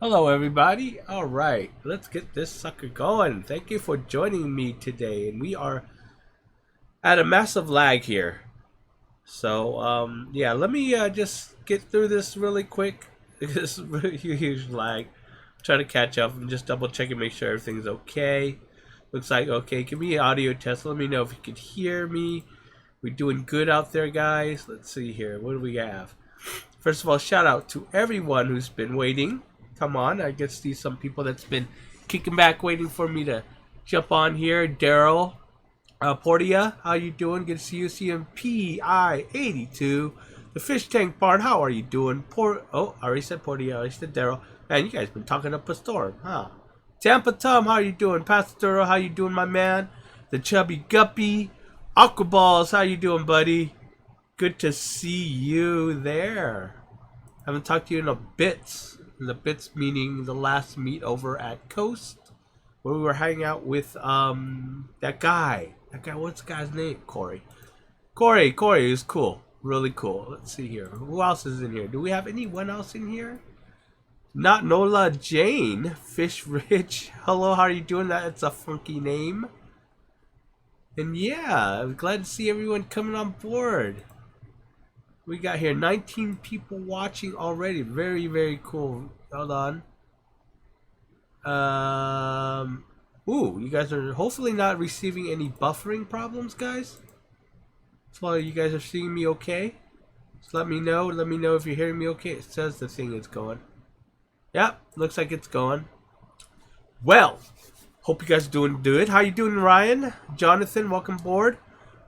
Hello everybody. Alright, let's get this sucker going. Thank you for joining me today. And we are at a massive lag here. So, yeah, let me just get through this really quick. This is really huge lag. Try to catch up and just double check and make sure everything's okay. Looks like okay. Give me an audio test. Let me know if you can hear me. We're doing good out there, guys. Let's see here. What do we have? First of all, shout out to everyone who's been waiting. Come on, I can see some people that's been kicking back waiting for me to jump on here. Daryl, Portia, how you doing? Good to see you. CMPI82, the fish tank part. How are you doing? Oh, I already said Portia. I already said Daryl. Man, you guys been talking up a storm, huh? Tampa Tom, how you doing? Pastor Daryl, how you doing, my man? The chubby guppy, Aquaballs, how you doing, buddy? Good to see you there. Haven't talked to you in a bit. The bits meaning the last meet over at Coast, where we were hanging out with that guy. What's the guy's name? Corey is cool. Really cool. Let's see here. Who else is in here? Do we have anyone else in here? Not Nola Jane. Fish Rich. Hello, how are you doing? That's a funky name. And yeah, I'm glad to see everyone coming on board. We got here 19 people watching already. Very, very cool. Hold on. Ooh, you guys are hopefully not receiving any buffering problems, guys. So you guys are seeing me okay. Just let me know. Let me know if you're hearing me okay. It says the thing is going. Yep, looks like it's going. Well, hope you guys are doing good. How you doing, Ryan? Jonathan, welcome aboard.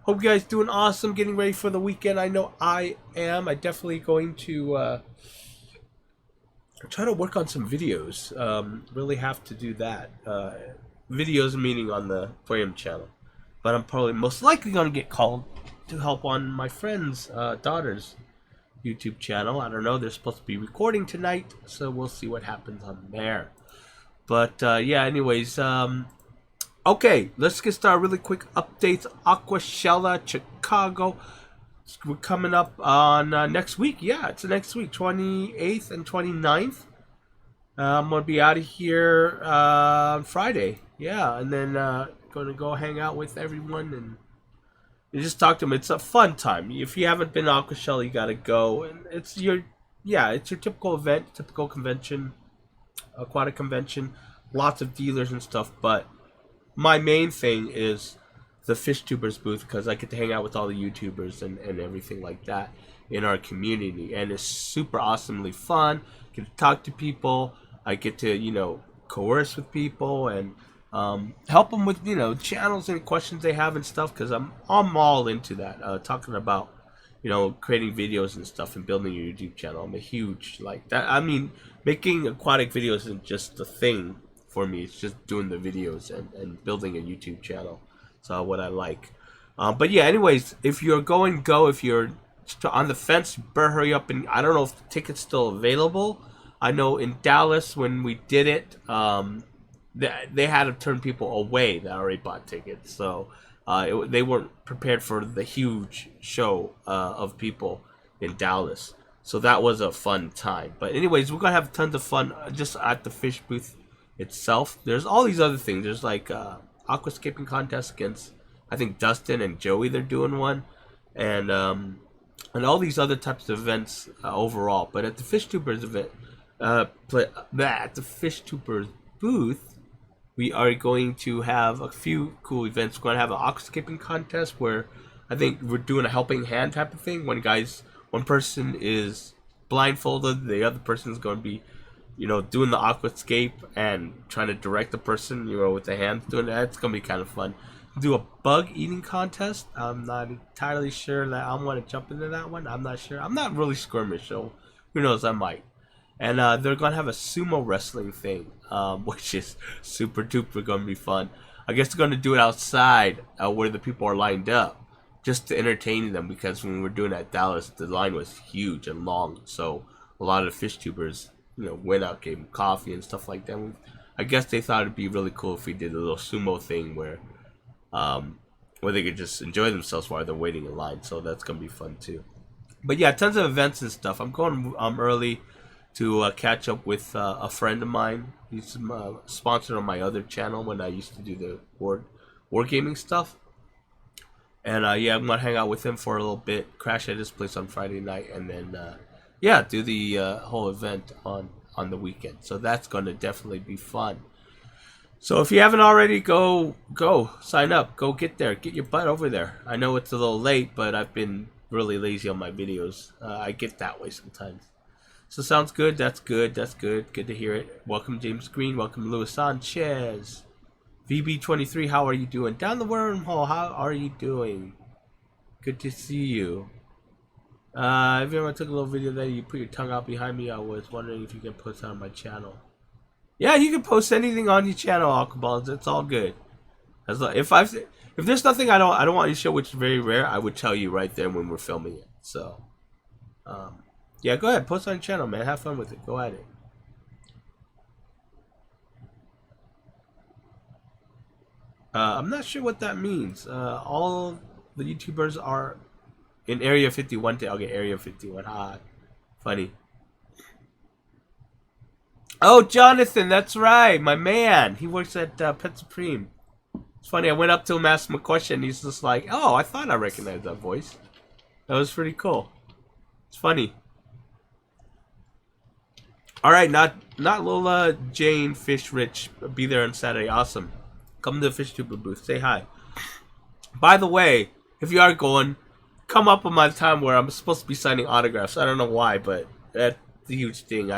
Hope you guys doing awesome, getting ready for the weekend. I know I am. I definitely going to try to work on some videos. Really have to do that. Videos meaning on the Aquarium channel. But I'm probably most likely going to get called to help on my friend's daughter's YouTube channel. I don't know. They're supposed to be recording tonight, so we'll see what happens on there. But yeah, anyways, okay, let's get started. Really quick updates. Aquashella, Chicago. We're coming up on next week. Yeah, it's next week, 28th and 29th. I'm going to be out of here on Friday. Yeah, and then going to go hang out with everyone and just talk to them. It's a fun time. If you haven't been to Aquashella, you got to go. And it's your typical event, typical convention, aquatic convention. Lots of dealers and stuff, but my main thing is the fish tubers booth because I get to hang out with all the YouTubers and everything like that in our community, and it's super awesomely fun. I get to talk to people. I get to coerce with people and help them with channels and questions they have and stuff because I'm all into that. Talking about creating videos and stuff and building your YouTube channel. I'm a huge like that. I mean, making aquatic videos isn't just a thing for me. It's just doing the videos and building a YouTube channel. So what I like. But yeah, anyways, if you're going, go. If you're on the fence, better hurry up. And I don't know if the ticket's still available. I know in Dallas when we did it, they had to turn people away that already bought tickets. So they weren't prepared for the huge show of people in Dallas. So that was a fun time. But anyways, we're going to have tons of fun just at the fish booth itself. There's all these other things. There's like aquascaping contest against I think Dustin and Joey. They're doing one, and all these other types of events overall. But at the fish tubers event, at the fish tubers booth, we are going to have a few cool events. We're going to have an aquascaping contest where I think we're doing a helping hand type of thing. One person is blindfolded, the other person is going to be doing the aquascape and trying to direct the person, with the hands doing that. It's going to be kind of fun. Do a bug eating contest. I'm not entirely sure that I want to jump into that one. I'm not sure. I'm not really skirmish, so who knows, I might. And they're going to have a sumo wrestling thing, which is super duper going to be fun. I guess they're going to do it outside where the people are lined up just to entertain them because when we were doing it at Dallas, the line was huge and long. So a lot of the fish tubers went out, gave them coffee and stuff like that. I guess they thought it'd be really cool if we did a little sumo thing where they could just enjoy themselves while they're waiting in line. So that's gonna be fun too. But yeah, tons of events and stuff. I'm going early to catch up with a friend of mine. He's sponsored on my other channel when I used to do the wargaming stuff. And yeah, I'm gonna hang out with him for a little bit, crash at his place on Friday night, and then yeah, do the whole event on the weekend. So that's gonna definitely be fun. So if you haven't already, go sign up, go get there, get your butt over there. I know it's a little late, but I've been really lazy on my videos. I get that way sometimes. So sounds good. That's good. That's good. Good to hear it. Welcome James Green. Welcome Luis Sanchez. VB23, how are you doing? Down the wormhole, how are you doing? Good to see you. Everyone took a little video that you put your tongue out behind me. I was wondering if you can post that on my channel. Yeah, you can post anything on your channel, Aquaballs. It's all good. As long, if there's nothing I don't want you to show, which is very rare, I would tell you right there when we're filming it. So, yeah, go ahead, post on your channel, man. Have fun with it. Go at it. I'm not sure what that means. All the YouTubers are in Area 51. Okay, Area 51. Ha, funny. Oh, Jonathan, that's right, my man. He works at Pet Supreme. It's funny. I went up to him, asked him a question. He's just like, "Oh, I thought I recognized that voice." That was pretty cool. It's funny. All right, not Lola, Jane, Fish Rich. Be there on Saturday. Awesome. Come to the FishTuber booth. Say hi. By the way, if you are going, come up on my time where I'm supposed to be signing autographs. I don't know why, but that's a huge thing.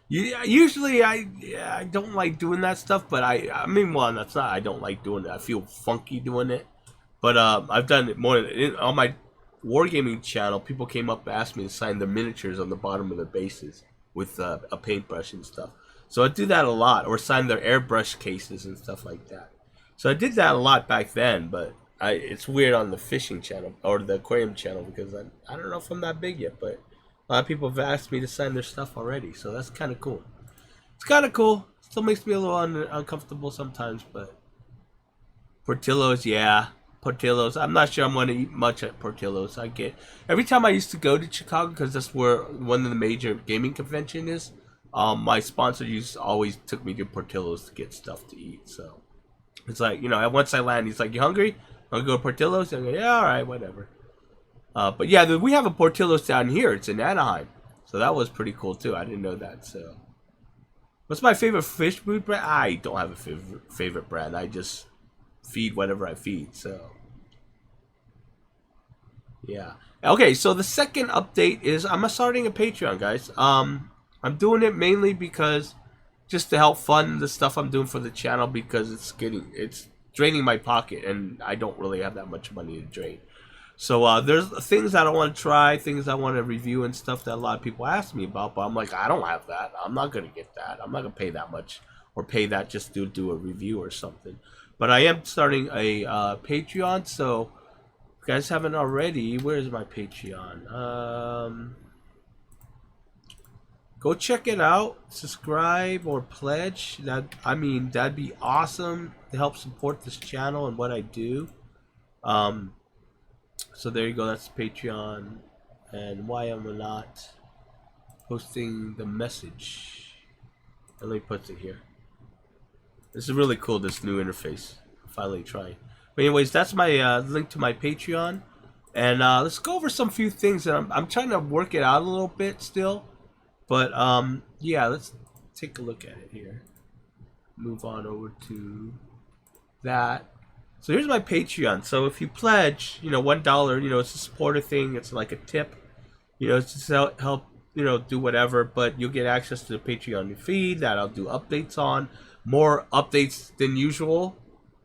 Usually I don't like doing that stuff, but I mean, well, that's not. I don't like doing it. I feel funky doing it. But I've done it more on my wargaming channel. People came up and asked me to sign their miniatures on the bottom of their bases with a paintbrush and stuff. So I do that a lot, or sign their airbrush cases and stuff like that. So I did that a lot back then, but it's weird on the fishing channel or the aquarium channel because I don't know if I'm that big yet, but a lot of people have asked me to sign their stuff already, so that's kind of cool. It's kind of cool. Still makes me a little uncomfortable sometimes, but Portillo's, yeah, Portillo's. I'm not sure I'm going to eat much at Portillo's. Every time I used to go to Chicago because that's where one of the major gaming convention is. My sponsor always took me to Portillo's to get stuff to eat, so it's like, you know, once I land, he's like, "You hungry? Want to go to Portillo's?" I go, "Yeah, all right, whatever." But yeah, we have a Portillo's down here. It's in Anaheim, so that was pretty cool too. I didn't know that. So, what's my favorite fish food brand? I don't have a favorite brand. I just feed whatever I feed. So, yeah. Okay, so the second update is I'm starting a Patreon, guys. I'm doing it mainly because just to help fund the stuff I'm doing for the channel because it's draining my pocket and I don't really have that much money to drain. So there's things that I want to try, things I want to review and stuff that a lot of people ask me about, but I'm like, I don't have that. I'm not going to get that. I'm not going to pay that much or pay that just to do a review or something. But I am starting a Patreon, so if you guys haven't already, where's my Patreon? Go check it out, subscribe or pledge. That'd be awesome to help support this channel and what I do. So there you go, that's Patreon. And why am I not posting the message? Let me put it here. This is really cool, this new interface. Finally trying. But anyways, that's my link to my Patreon. And let's go over some few things that I'm trying to work it out a little bit still. But yeah, let's take a look at it here. Move on over to that. So here's my Patreon. So if you pledge, you know, $1, you know, it's a supporter thing. It's like a tip. You know, it's to help, you know, do whatever. But you'll get access to the Patreon feed that I'll do updates on. More updates than usual.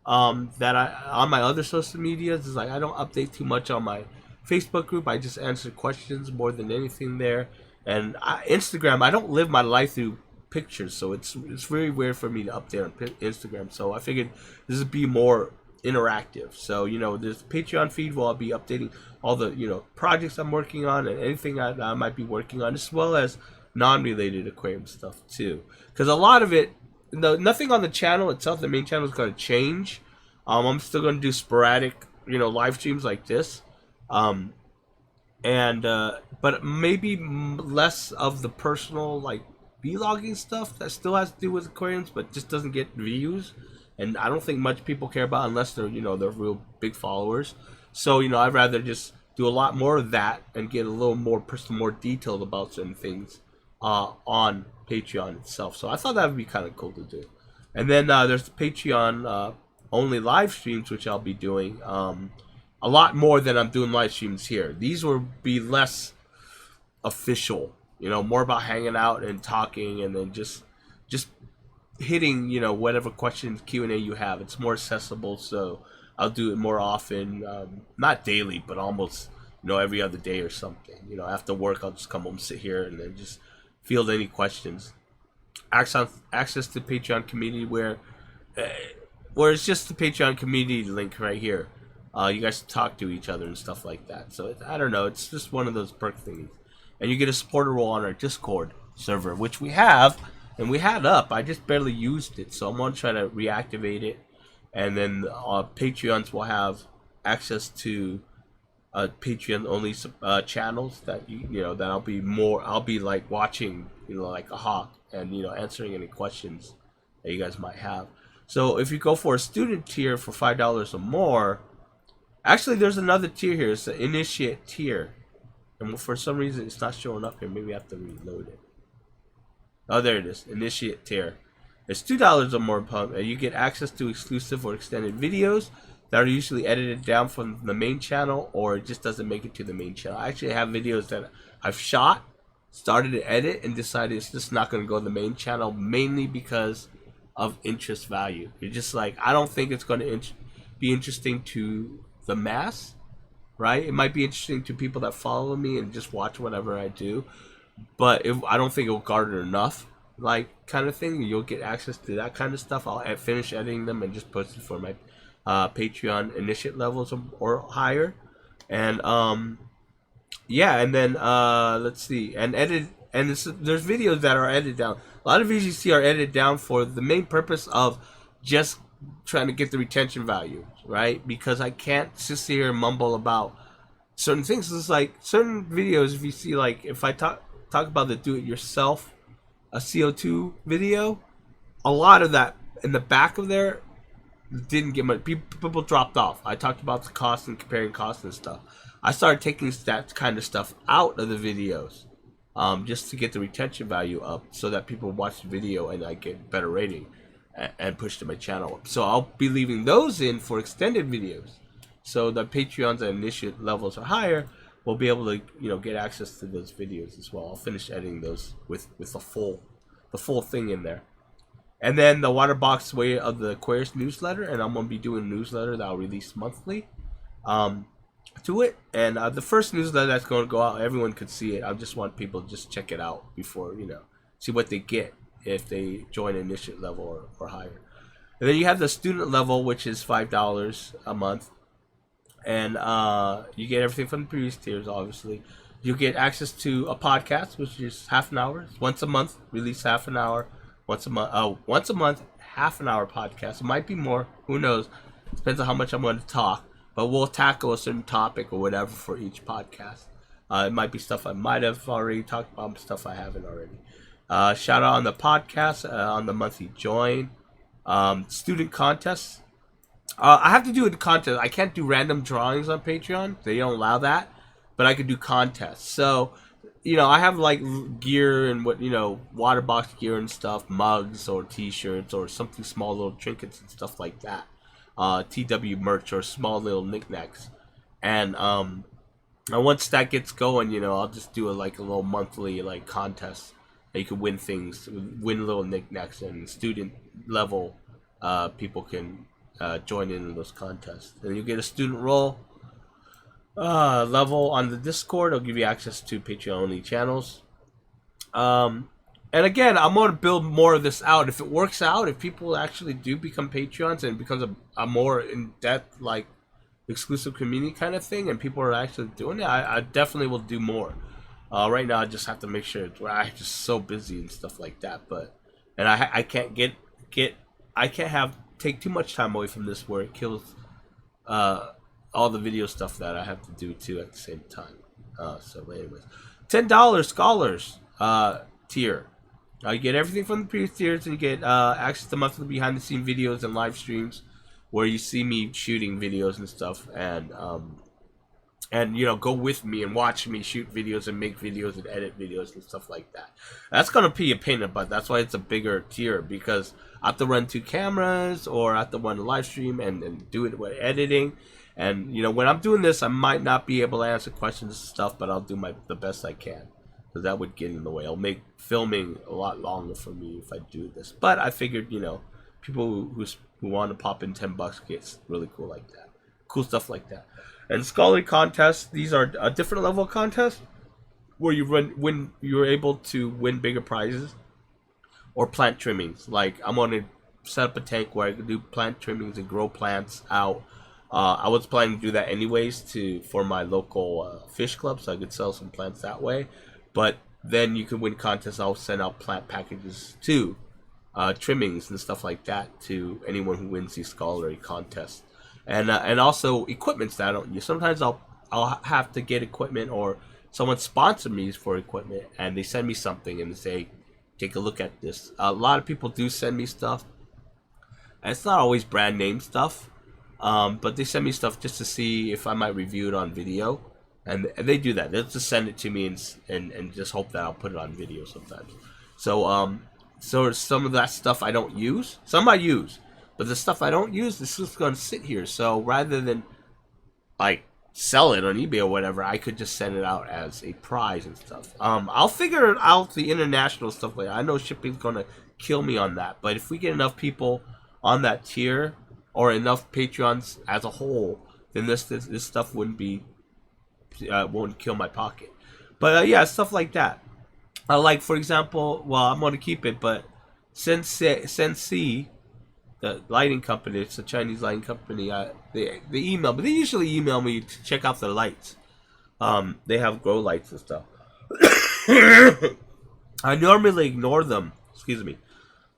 That on my other social medias is like I don't update too much on my Facebook group. I just answer questions more than anything there. And Instagram, I don't live my life through pictures, so it's very weird for me to update on Instagram. So I figured this would be more interactive. So, you know, this Patreon feed will be updating all the, you know, projects I'm working on and anything I might be working on, as well as non-related aquarium stuff too. Because a lot of it, nothing on the channel itself, the main channel, is going to change. I'm still going to do sporadic, you know, live streams like this. But maybe less of the personal, like, vlogging stuff that still has to do with aquariums, but just doesn't get views. And I don't think much people care about unless they're, they're real big followers. So, I'd rather just do a lot more of that and get a little more personal, more detailed about certain things on Patreon itself. So I thought that would be kind of cool to do. And then there's the Patreon only live streams, which I'll be doing a lot more than I'm doing live streams here. These will be less official, more about hanging out and talking, and then just hitting, whatever questions Q&A you have. It's more accessible, so I'll do it more often, not daily, but almost, every other day or something. After work, I'll just come home, sit here, and then just field any questions. Access to Patreon community where it's just the Patreon community link right here. You guys talk to each other and stuff like that. So I don't know, it's just one of those perk things. And you get a supporter role on our Discord server, which we have, and we had up. I just barely used it, so I'm gonna try to reactivate it. And then Patreons will have access to Patreon only channels that that I'll be like watching, like a hawk, and answering any questions that you guys might have. So if you go for a student tier for $5 or more, actually there's another tier here. It's the initiate tier, and for some reason it's not showing up here. Maybe I have to reload it. Oh, there it is. Initiate tier. It's $2 or more per month, and you get access to exclusive or extended videos that are usually edited down from the main channel, or it just doesn't make it to the main channel. I actually have videos that I've shot, started to edit, and decided it's just not going to go to the main channel, mainly because of interest value. You're just like, I don't think it's going to be interesting to the mass, right? It might be interesting to people that follow me and just watch whatever I do, but I don't think it'll garner enough, like, kind of thing. You'll get access to that kind of stuff. I'll finish editing them and just post it for my Patreon initiate levels or higher. And yeah, and then let's see, and edit, and there's videos that are edited down. A lot of videos you see are edited down for the main purpose of just trying to get the retention value, right? Because I can't just sit here and mumble about certain things. It's like certain videos, if you see, like, if I talk about the do-it-yourself a CO2 video, a lot of that in the back of there didn't get much. People dropped off. I talked about the cost and comparing costs and stuff. I started taking that kind of stuff out of the videos, just to get the retention value up, so that people watch the video and I get better rating and push to my channel up. So I'll be leaving those in for extended videos, so the Patreons and initiate levels are higher. We'll be able to get access to those videos as well. I'll finish editing those with the full thing in there. And then the Waterbox way of the Aquarius newsletter, and I'm gonna be doing a newsletter that I'll release monthly to it. And the first newsletter that's going to go out, everyone could see it. I just want people to just check it out before, see what they get if they join initiate level or higher. And then you have the student level, which is $5 a month. And you get everything from the previous tiers, obviously. You get access to a podcast, which is half an hour. Once a month, release half an hour. Once a month, half an hour podcast. It might be more. Who knows? Depends on how much I'm going to talk. But we'll tackle a certain topic or whatever for each podcast. It might be stuff I might have already talked about, stuff I haven't already. Shout out on the podcast, on the monthly join. Student contests. I have to do a contest. I can't do random drawings on Patreon. They don't allow that. But I could do contests. So, I have like gear and water box gear and stuff, mugs or t-shirts or something small, little trinkets and stuff like that. TW merch or small little knickknacks. And once that gets going, I'll just do a little monthly contest. That you can win things, win little knickknacks, and student level people can join in those contests. And you get a student role level on the Discord. It'll give you access to Patreon only channels. And again, I'm going to build more of this out. If it works out, if people actually do become Patreons and it becomes a more in-depth, exclusive community kind of thing, and people are actually doing it, I definitely will do more. Right now, I just have to make sure I'm just so busy and stuff like that. And I can't take too much time away from this where it kills all the video stuff that I have to do too at the same time. So anyways, $10 scholars tier. You get everything from the previous tiers, and you get access to monthly behind-the-scene videos and live streams, where you see me shooting videos and stuff, and you know, go with me and watch me shoot videos and make videos and edit videos and stuff like that. That's gonna be a pain in the butt. That's why it's a bigger tier, because I have to run 2 cameras, or I have to run a live stream and do it with editing. And you know, when I'm doing this, I might not be able to answer questions and stuff, but I'll do the best I can, because that would get in the way. It'll make filming a lot longer for me if I do this. But I figured, you know, people who want to pop in $10 gets really cool like that, cool stuff like that. And scholarly contests, these are a different level of contest where you're able to win bigger prizes, or plant trimmings. Like, I'm gonna set up a tank where I can do plant trimmings and grow plants out. I was planning to do that anyways for my local fish club, so I could sell some plants that way. But then you can win contests. I'll send out plant packages too, trimmings and stuff like that, to anyone who wins these scholarly contests. And also equipments that I don't use. Sometimes I'll have to get equipment, or someone sponsor me for equipment, and they send me something and they say, take a look at this. A lot of people do send me stuff, and it's not always brand name stuff, but they send me stuff just to see if I might review it on video, and they do that. They'll just send it to me and just hope that I'll put it on video sometimes. So so some of that stuff I don't use, some I use. But the stuff I don't use, this is going to sit here. So rather than like sell it on eBay or whatever, I could just send it out as a prize and stuff. I'll figure out the international stuff later. I know shipping's going to kill me on that. But if we get enough people on that tier, or enough Patreons as a whole, then this stuff won't kill my pocket. But yeah, stuff like that. Like, for example, well, I'm going to keep it, but Sensi, the lighting company, it's a Chinese lighting company. They email, but they usually email me to check out the lights. They have grow lights and stuff. I normally ignore them. Excuse me.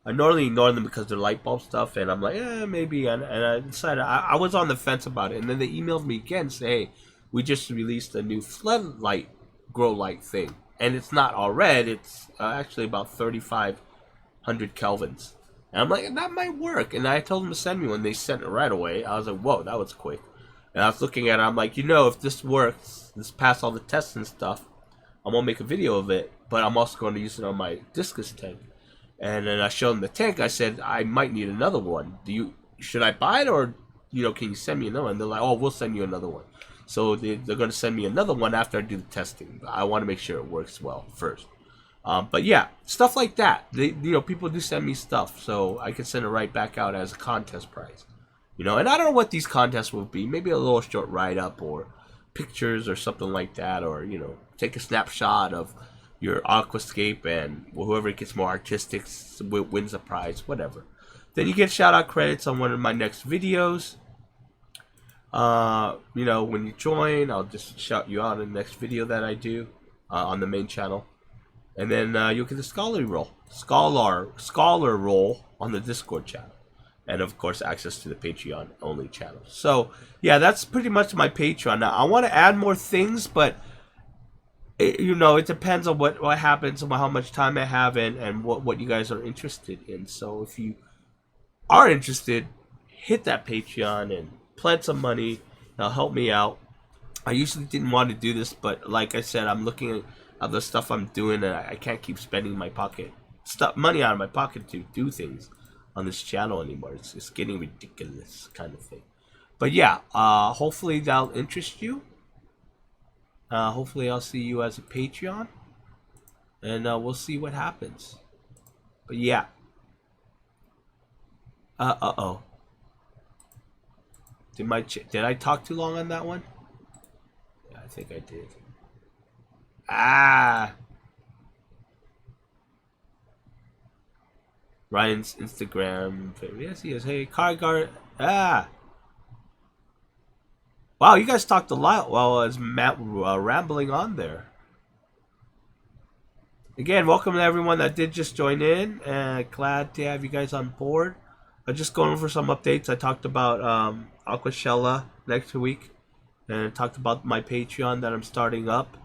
I normally ignore them because they're light bulb stuff, and I'm like, maybe. And I decided I was on the fence about it, and then they emailed me again, say, hey, we just released a new floodlight grow light thing, and it's not all red. It's actually about 3,500 kelvins. And I'm like, that might work. And I told them to send me one. They sent it right away. I was like, whoa, that was quick. And I was looking at it. I'm like, you know, if this works, this passed all the tests and stuff, I'm going to make a video of it. But I'm also going to use it on my discus tank. And then I showed them the tank. I said, I might need another one. Should I buy it, or, you know, can you send me another one? And they're like, oh, we'll send you another one. So they're going to send me another one after I do the testing. I want to make sure it works well first. But yeah, stuff like that. People do send me stuff, so I can send it right back out as a contest prize. You know, and I don't know what these contests will be. Maybe a little short write-up, or pictures, or something like that, or, you know, take a snapshot of your aquascape, and whoever gets more artistic wins a prize, whatever. Then you get shout-out credits on one of my next videos. You know, when you join, I'll just shout you out in the next video that I do on the main channel. And then you'll get the scholar role on the Discord channel. And of course, access to the Patreon only channel. So yeah, that's pretty much my Patreon. Now I want to add more things, but it depends on what happens and how much time I have, and what you guys are interested in. So if you are interested, hit that Patreon and pledge some money. That'll help me out. I usually didn't want to do this, but like I said, I'm looking at the stuff I'm doing, and I can't keep spending money out of my pocket to do things on this channel anymore. It's getting ridiculous, kind of thing. But yeah, hopefully that'll interest you. Hopefully I'll see you as a Patreon, and we'll see what happens. But yeah. Uh-oh. Did I talk too long on that one? Yeah, I think I did. Ryan's Instagram. Yes, he is. Hey, Cargar. Wow, you guys talked a lot while I was rambling on there. Again, welcome to everyone that did just join in. Glad to have you guys on board. I'm just going over some updates. I talked about Aquashella next week, and I talked about my Patreon that I'm starting up.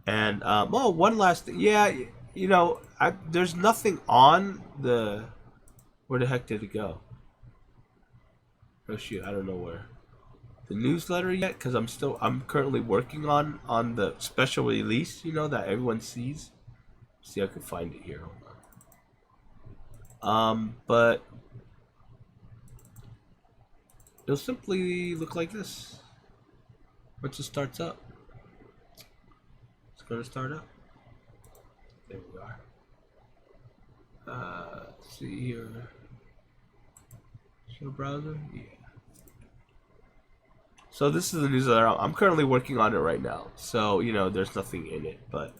And one last thing. Yeah, there's nothing on the. Where the heck did it go? Oh shoot, I don't know where. The newsletter yet? Because I'm currently working on the special release, you know, that everyone sees. See, I can find it here. Hold on. But it'll simply look like this. Once it starts up, it's gonna start up. There we are. Let's see here. Show browser, yeah. So this is the newsletter. I'm currently working on it right now. So, you know, there's nothing in it, but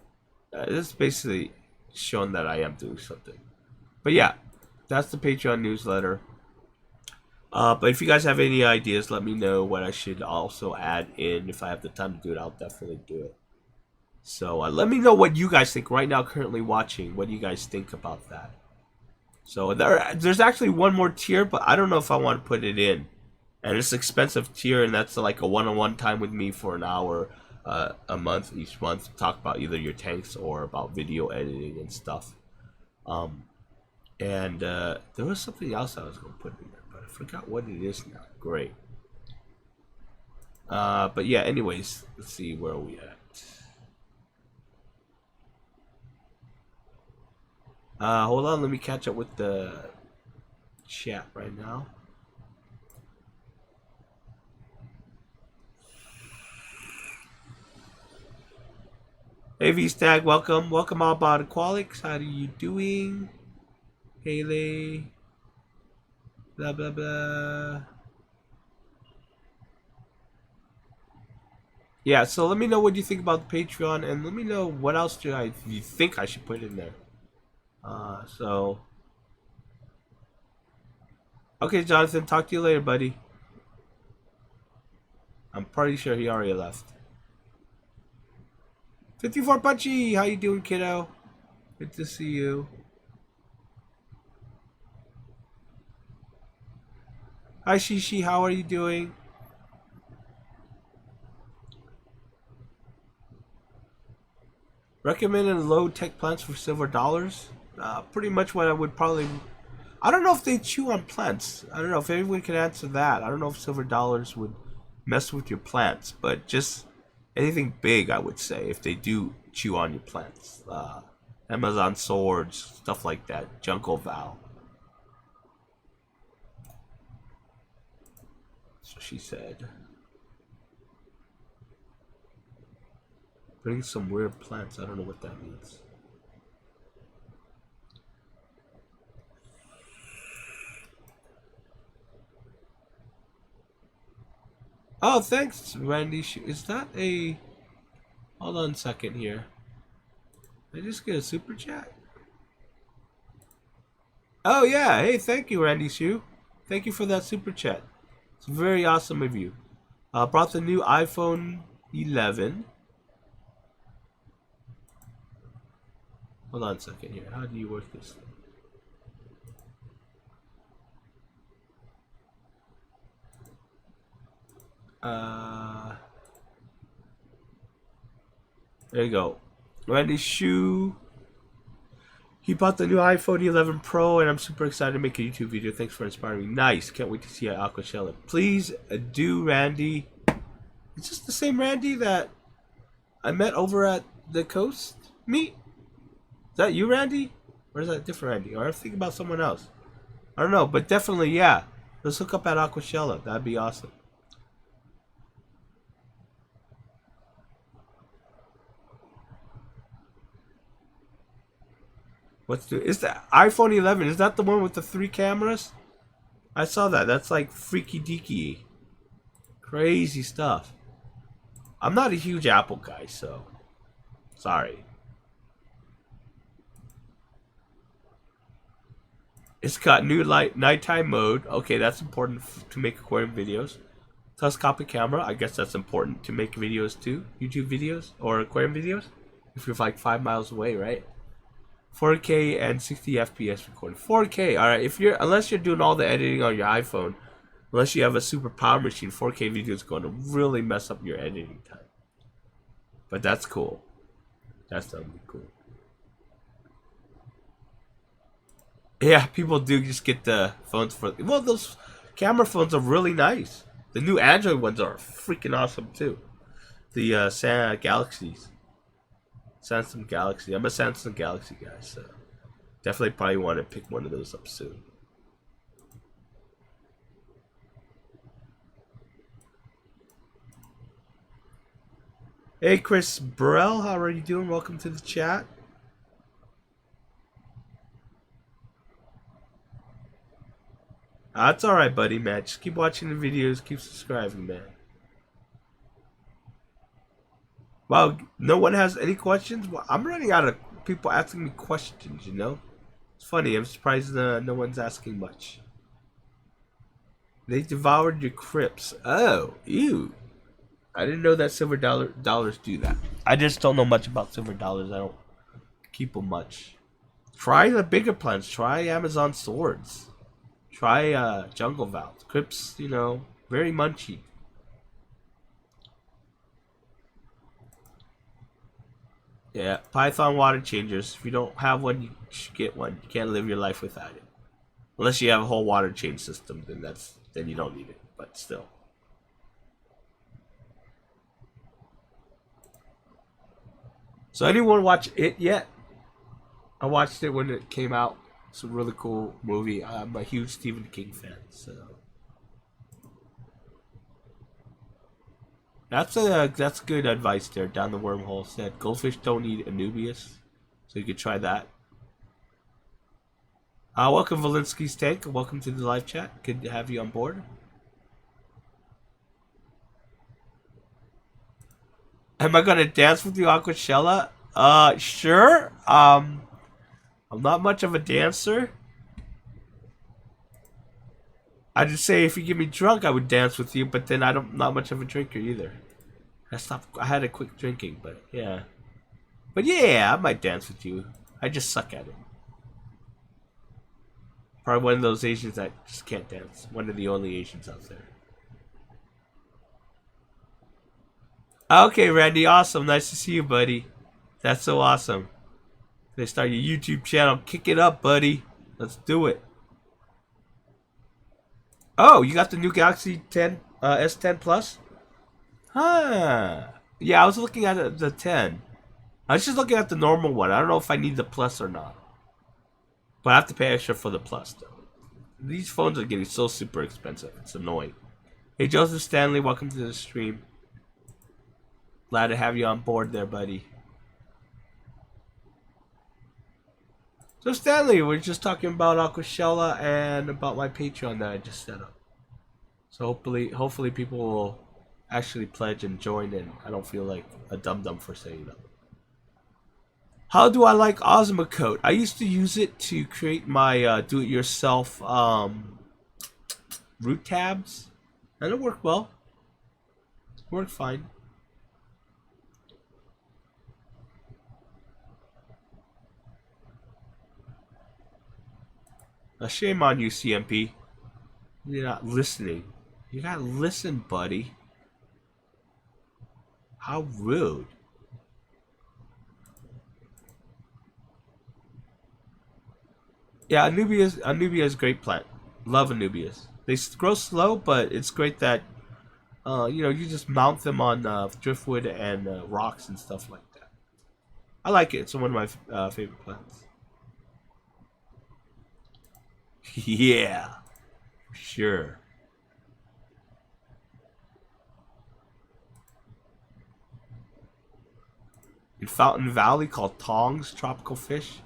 it's basically showing that I am doing something. But yeah, that's the Patreon newsletter. But if you guys have any ideas, let me know what I should also add in. If I have the time to do it, I'll definitely do it. So let me know what you guys think right now, currently watching. What do you guys think about that? So there's actually one more tier, but I don't know if I want to put it in. And it's an expensive tier, and that's like a one-on-one time with me for an hour a month, each month, to talk about either your tanks or about video editing and stuff. There was something else I was going to put in there, but I forgot what it is now. Great. But yeah, anyways, let's see, where are we at? Hold on, let me catch up with the chat right now. Hey V-Stag, welcome. Welcome all about Aqualics. How are you doing? Haley. Blah, blah, blah. Yeah, so let me know what you think about the Patreon, and let me know what else you think I should put in there. Okay, Jonathan, talk to you later, buddy. I'm pretty sure he already left. 54 Punchy, how you doing, kiddo? Good to see you. Hi, Shishi, how are you doing? Recommended low-tech plants for silver dollars? Pretty much what I would probably... I don't know if they chew on plants. I don't know if everyone can answer that. I don't know if silver dollars would mess with your plants, but just anything big, I would say, if they do chew on your plants. Amazon swords, stuff like that. Jungle Vow. So she said. Bring some weird plants. I don't know what that means. Oh, thanks, Randy. Is that a... Hold on a second here. Did I just get a super chat? Oh, yeah. Hey, thank you, Randy Shu. Thank you for that super chat. It's very awesome of you. Brought the new iPhone 11. Hold on a second here. How do you work this thing? There you go. Randy Shu. He bought the new iPhone 11 Pro, and I'm super excited to make a YouTube video. Thanks for inspiring me. Nice. Can't wait to see you at Aquashella. Please do, Randy. Is this the same Randy that I met over at the coast meet? Is that you, Randy? Or is that a different Randy? Or I'm thinking about someone else. I don't know, but definitely, yeah. Let's hook up at Aquashella. That'd be awesome. Is that iPhone 11? Is that the one with the 3 cameras? I saw that. That's like freaky deaky. Crazy stuff. I'm not a huge Apple guy, so sorry. It's got new nighttime mode. Okay, that's important to make aquarium videos. Telescopic camera. I guess that's important to make videos too. YouTube videos or aquarium videos. If you're like 5 miles away, right? 4K and 60 FPS recording. 4K. All right. Unless you're doing all the editing on your iPhone, unless you have a super power machine, 4K video is going to really mess up your editing time. But that's cool. That's definitely cool. Yeah, people do just get the phones for. Well, those camera phones are really nice. The new Android ones are freaking awesome too. The Galaxies, Samsung Galaxy. I'm a Samsung Galaxy guy, so definitely probably want to pick one of those up soon. Hey, Chris Burrell, how are you doing? Welcome to the chat. That's alright, buddy, man. Just keep watching the videos, keep subscribing, man. Wow, no one has any questions? Well, I'm running out of people asking me questions, you know? It's funny, I'm surprised no one's asking much. They devoured your crypts. Oh, ew. I didn't know that silver dollars do that. I just don't know much about silver dollars. I don't keep them much. Try the bigger plants. Try Amazon swords. Try jungle valves. Crypts, you know, very munchy. Yeah, Python water changers. If you don't have one, you should get one. You can't live your life without it. Unless you have a whole water change system, then you don't need it. But still. So anyone watch it yet? I watched it when it came out. It's a really cool movie. I'm a huge Stephen King fan, so that's good advice there. Down the wormhole said goldfish don't eat Anubias, so you could try that. Welcome Valinsky's Tank. Welcome to the live chat. Good to have you on board. Am I gonna dance with you, Aquashella? Sure. I'm not much of a dancer. I just say if you get me drunk, I would dance with you, but then not much of a drinker either. I had a quick drinking, but yeah. But yeah, I might dance with you. I just suck at it. Probably one of those Asians that just can't dance. One of the only Asians out there. Okay, Randy, awesome. Nice to see you, buddy. That's so awesome. They start your YouTube channel. Kick it up, buddy. Let's do it. Oh, you got the new Galaxy 10 S10 Plus? Huh. Yeah, I was looking at the 10. I was just looking at the normal one. I don't know if I need the Plus or not. But I have to pay extra for the Plus, though. These phones are getting so super expensive. It's annoying. Hey, Joseph Stanley, welcome to the stream. Glad to have you on board there, buddy. So Stanley, we're just talking about Aquashella and about my Patreon that I just set up. So hopefully people will actually pledge and join in. I don't feel like a dum-dum for saying that. How do I like Osmocote? I used to use it to create my do-it-yourself root tabs. And it worked well. It worked fine. Shame on you, CMP. You're not listening. You gotta listen, buddy. How rude. Yeah, Anubia's a great plant. Love Anubias. They grow slow, but it's great that you just mount them on driftwood and rocks and stuff like that. I like it. It's one of my favorite plants. Yeah, sure. In Fountain Valley, called tongs, tropical fish.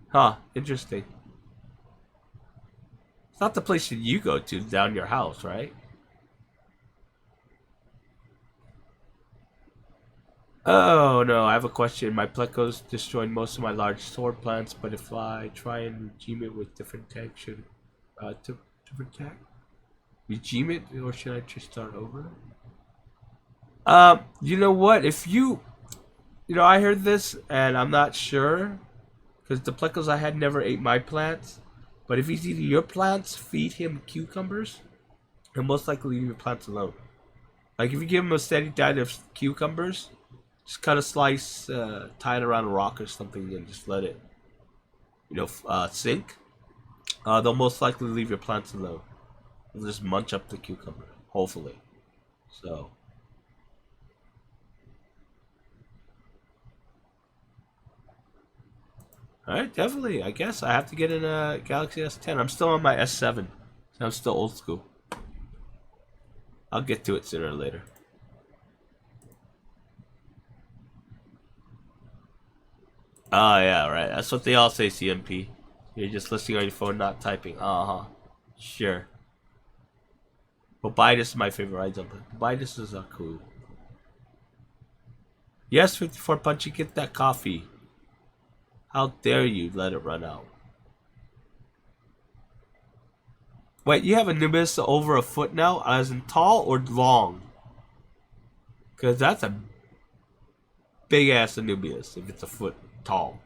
Huh, interesting. It's not the place that you go to down your house, right? Oh no, I have a question. My plecos destroyed most of my large sword plants, but if I try and regime it with different tech, should different tech? Regime it, or should I just start over? You know what? If I heard this, and I'm not sure, because the plecos I had never ate my plants. But if he's eating your plants, feed him cucumbers, and most likely leave your plants alone. Like if you give him a steady diet of cucumbers, just cut a slice, tie it around a rock or something, and just let it sink, they'll most likely leave your plants alone. They'll just munch up the cucumber, hopefully. So, all right, definitely. I guess I have to get in a Galaxy S10. I'm still on my S7. So I'm still old school. I'll get to it sooner or later. Oh, yeah, right. That's what they all say, CMP. You're just listening on your phone, not typing. Uh-huh. Sure. Bobidus is my favorite ride jumper. Bobidus is cool. Yes, 54 Punchy, get that coffee. How dare you let it run out. Wait, you have Anubis over a foot now, as in tall or long? Because that's a big ass Anubis if it's a foot tall.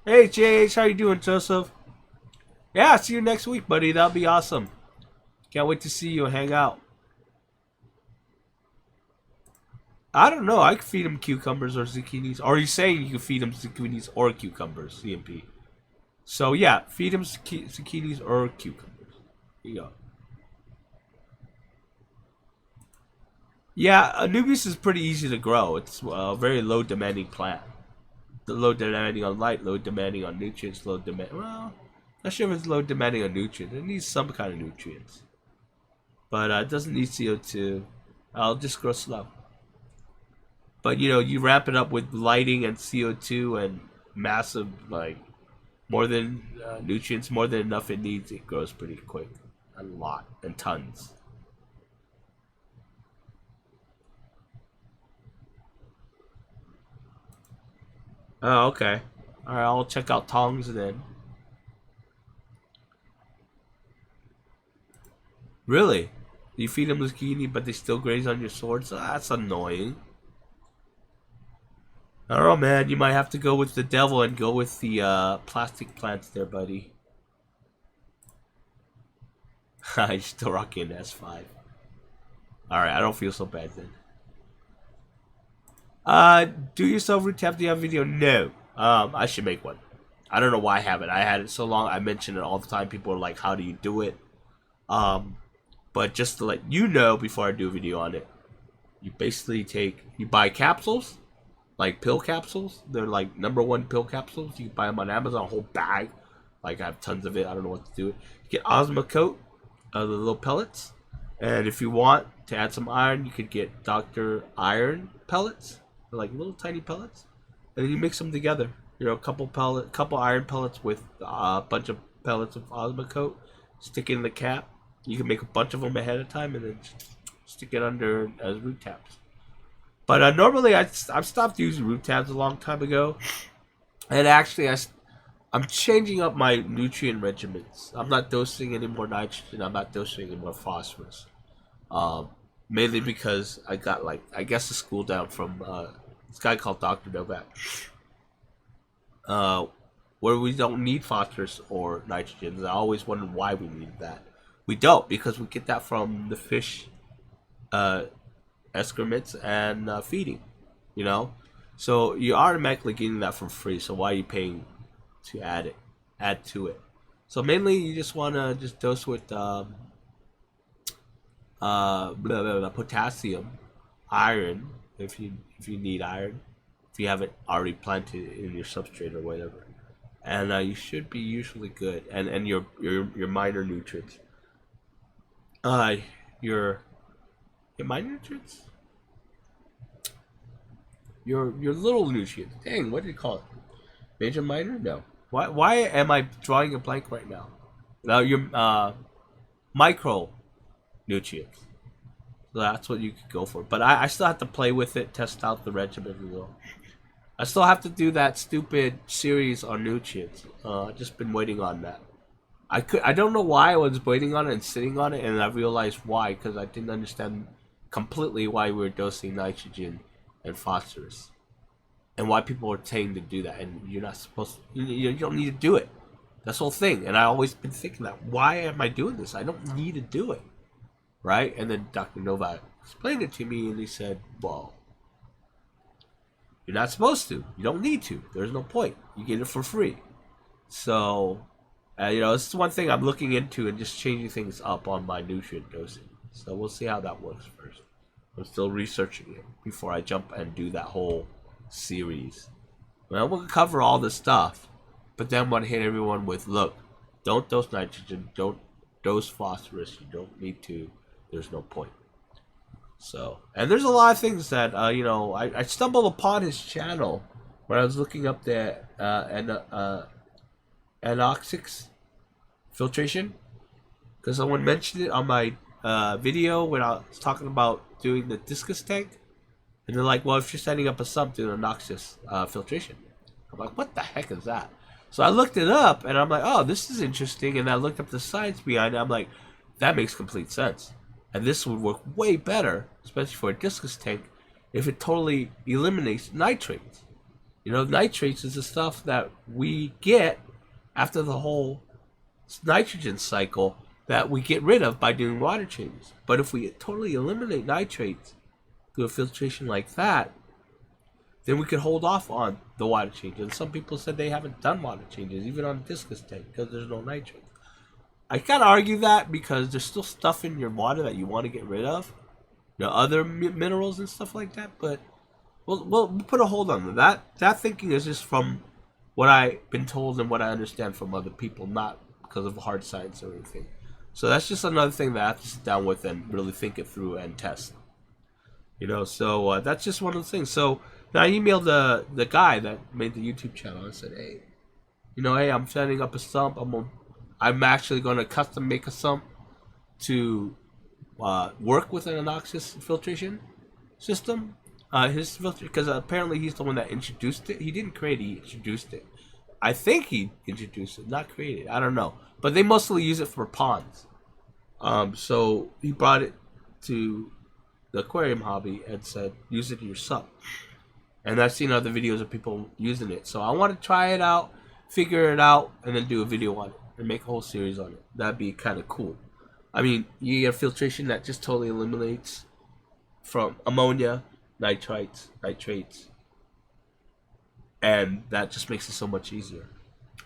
Hey JH, how you doing, Joseph? Yeah, see you next week, buddy. That'll be awesome. Can't wait to see you and hang out. I don't know. I could feed him cucumbers or zucchinis. Or are you saying you can feed him zucchinis or cucumbers, CMP? So yeah, feed him zucchinis or cucumbers. Here you go. Yeah, Anubis is pretty easy to grow. It's a very low demanding plant. Low demanding on light, low demanding on nutrients, low demand. Well, not sure if it's low demanding on nutrients. It needs some kind of nutrients, but it doesn't need CO2. I'll just grow slow. But you ramp it up with lighting and CO2 and massive, like, more than nutrients, more than enough it needs. It grows pretty quick, a lot and tons. Oh, okay. All right, I'll check out tongs then. Really? You feed them zucchini, but they still graze on your swords? That's annoying. I don't know, man. You might have to go with the devil and go with the plastic plants there, buddy. You're still rocking an S5. Alright, I don't feel so bad then. Do yourself root tap the video? No. I should make one. I don't know why I haven't. I had it so long. I mention it all the time. People are like, how do you do it? But just to let you know before I do a video on it, you basically you buy capsules, like pill capsules. They're like #1 pill capsules. You can buy them on Amazon, a whole bag. Like I have tons of it. I don't know what to do it. You get Osmocote, the little pellets. And if you want to add some iron, you could get Dr. Iron pellets. They're like little tiny pellets. And then you mix them together. A couple iron pellets with a bunch of pellets of Osmocote. Stick it in the cap. You can make a bunch of them ahead of time and then stick it under as root taps. But normally I've stopped using root tabs a long time ago, and actually I'm changing up my nutrient regimens. I'm not dosing any more nitrogen. I'm not dosing any more phosphorus. Mainly because I got I guess a school down from this guy called Dr. Novak, where we don't need phosphorus or nitrogen. I always wondered why we needed that. We don't, because we get that from the fish excrements and feeding, so you're automatically getting that for free. So why are you paying to add to it? So mainly you just want to just dose with potassium, iron if you need iron, if you haven't already planted in your substrate or whatever, and you should be usually good. And your minor nutrients, your minor nutrients. Your little nutrients. Dang, what do you call it? Major, minor? No. Why am I drawing a blank right now? Now your micro nutrients. So that's what you could go for. But I still have to play with it, test out the regimen a little. I still have to do that stupid series on nutrients. I've just been waiting on that. I don't know why I was waiting on it and sitting on it, and I realized why, because I didn't understand completely why we were dosing nitrogen and phosphorus, and why people were saying to do that, and you're not supposed to. You don't need to do it. That's the whole thing, and I always been thinking that. Why am I doing this? I don't need to do it, right? And then Dr. Novak explained it to me, and he said, well, you're not supposed to. You don't need to. There's no point. You get it for free. So, you know, this is one thing I'm looking into and just changing things up on my nutrient dosing. So we'll see how that works first. I'm still researching it before I jump and do that whole series. Well, we'll cover all this stuff, but then I want to hit everyone with, look, don't dose nitrogen, don't dose phosphorus. You don't need to. There's no point. So, and there's a lot of things that, you know, I stumbled upon his channel when I was looking up the anoxics filtration, because someone mentioned it on my video when I was talking about doing the discus tank, and they're like, well, if you're setting up a sump, do an anoxics filtration. I'm like, what the heck is that? So I looked it up, and I'm like, oh, this is interesting, and I looked up the science behind it. I'm like, that makes complete sense. And this would work way better, especially for a discus tank, if it totally eliminates nitrates. You know, nitrates is the stuff that we get after the whole nitrogen cycle that we get rid of by doing water changes. But if we totally eliminate nitrates through a filtration like that, then we could hold off on the water changes. And some people said they haven't done water changes, even on a discus tank, because there's no nitrates. I kind of argue that because there's still stuff in your water that you want to get rid of, you know, other minerals and stuff like that. But we'll put a hold on that. That thinking is just from what I've been told and what I understand from other people, not because of hard science or anything. So that's just another thing that I have to sit down with and really think it through and test. You know, so that's just one of the things. So now I emailed the guy that made the YouTube channel and said, hey, you know, hey, I'm setting up a sump. I'm actually going to custom make a sump to work with an anoxics filtration system. His filter, because apparently he's the one that introduced it. He didn't create it, he introduced it. I think he introduced it, not created. I don't know. But they mostly use it for ponds. So he brought it to the aquarium hobby and said, use it in your sump. And I've seen other videos of people using it. So I want to try it out, figure it out, and then do a video on it. And make a whole series on it. That'd be kind of cool. I mean, you get a filtration that just totally eliminates from ammonia, nitrates, and that just makes it so much easier.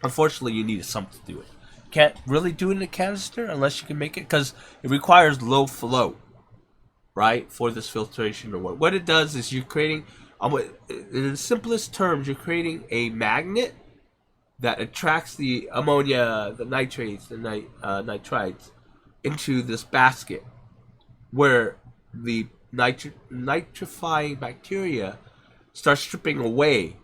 Unfortunately, you need a sump to do it. Can't really do it in a canister unless you can make it, because it requires low flow, right, for this filtration to work. What it does is you're creating, in the simplest terms, you're creating a magnet that attracts the ammonia, the nitrates, the nitrites into this basket, where the nitrifying bacteria starts stripping away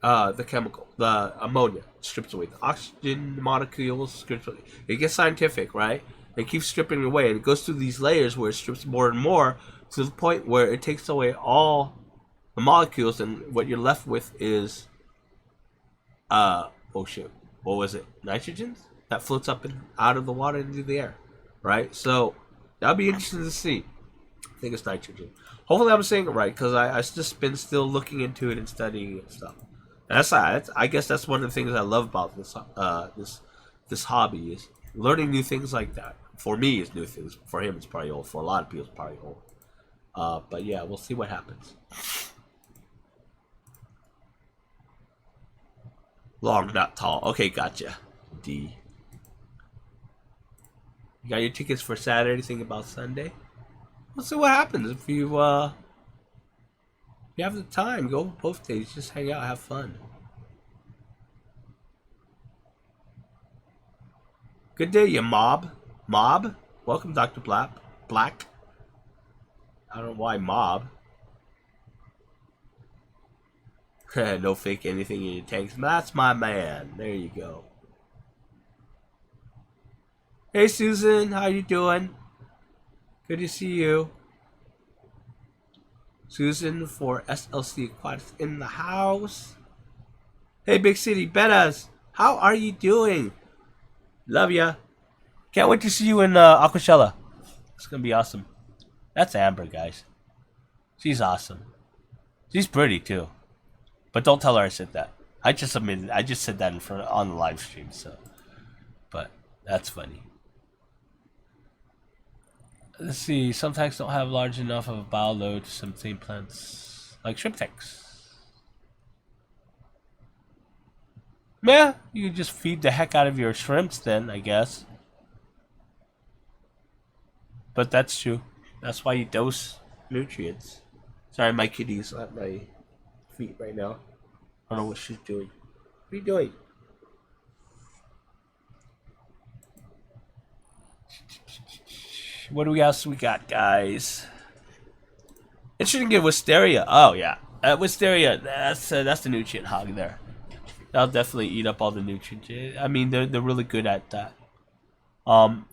the chemical, the ammonia strips away, the oxygen molecules strips away. It gets scientific, right? It keeps stripping away, and it goes through these layers where it strips more and more to the point where it takes away all the molecules, and what you're left with is oh shit, what was it? Nitrogen that floats up and out of the water into the air, right? So that'll be interesting to see. I think it's nitrogen. Hopefully, I'm saying it right, because I just been still looking into it and studying it and stuff. And I guess that's one of the things I love about this hobby, is learning new things like that. For me, it's new things. For him, it's probably old. For a lot of people, it's probably old. But yeah, we'll see what happens. Long, not tall. Okay, gotcha. D. You got your tickets for Saturday? Think about Sunday? We'll see what happens. If you have the time, go both days. Just hang out, have fun. Good day, you mob. Mob? Welcome, Dr. Black. I don't know why mob. No fake anything in your tanks. That's my man. There you go. Hey, Susan. How you doing? Good to see you. Susan for SLC Aquatics in the house. Hey, Big City Bettas. How are you doing? Love ya. Can't wait to see you in Aquashella. It's going to be awesome. That's Amber, guys. She's awesome. She's pretty, too. But don't tell her I said that. I just said that in front on the live stream, so. But that's funny. Let's see. Some tanks don't have large enough of a bio load to sustain plants like shrimp tanks. Yeah, you can just feed the heck out of your shrimps then, I guess. But that's true. That's why you dose nutrients. Sorry, my kitty's at my feet right now. I don't know what she's doing. What are you doing? What else we got, guys? It shouldn't get wisteria. Oh yeah, wisteria. That's the nutrient hog there. That'll definitely eat up all the nutrients. I mean, they're really good at that.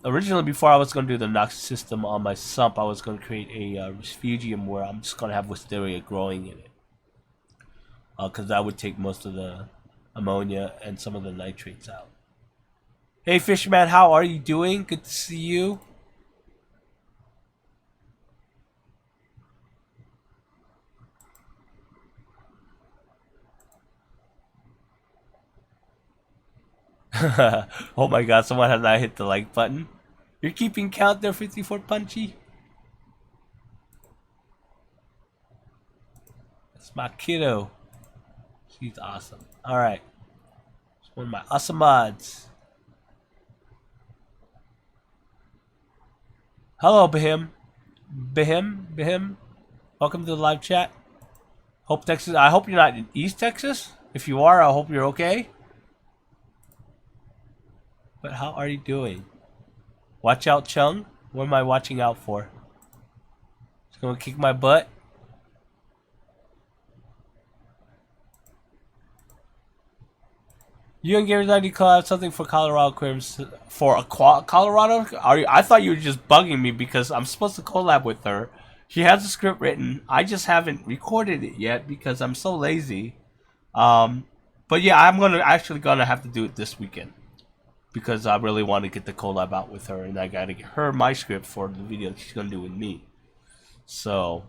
Originally, before I was gonna do the Nox system on my sump, I was gonna create a refugium where I'm just gonna have wisteria growing in it. Because that would take most of the ammonia and some of the nitrates out. Hey, Fisherman, how are you doing? Good to see you. Oh my god, someone had not hit the like button. You're keeping count there, 54 Punchy? That's my kiddo. She's awesome. Alright. It's one of my awesome mods. Hello, Bahim. Bahim. Welcome to the live chat. Hope Texas. I hope you're not in East Texas. If you are, I hope you're okay. But how are you doing? Watch out, Chung. What am I watching out for? It's gonna kick my butt. You and Gamers 90 collab something for Colorado Aquariums for Colorado? Are you? I thought you were just bugging me because I'm supposed to collab with her. She has a script written. I just haven't recorded it yet because I'm so lazy. But yeah, I'm actually gonna have to do it this weekend because I really want to get the collab out with her, and I gotta get her my script for the video she's gonna do with me. So,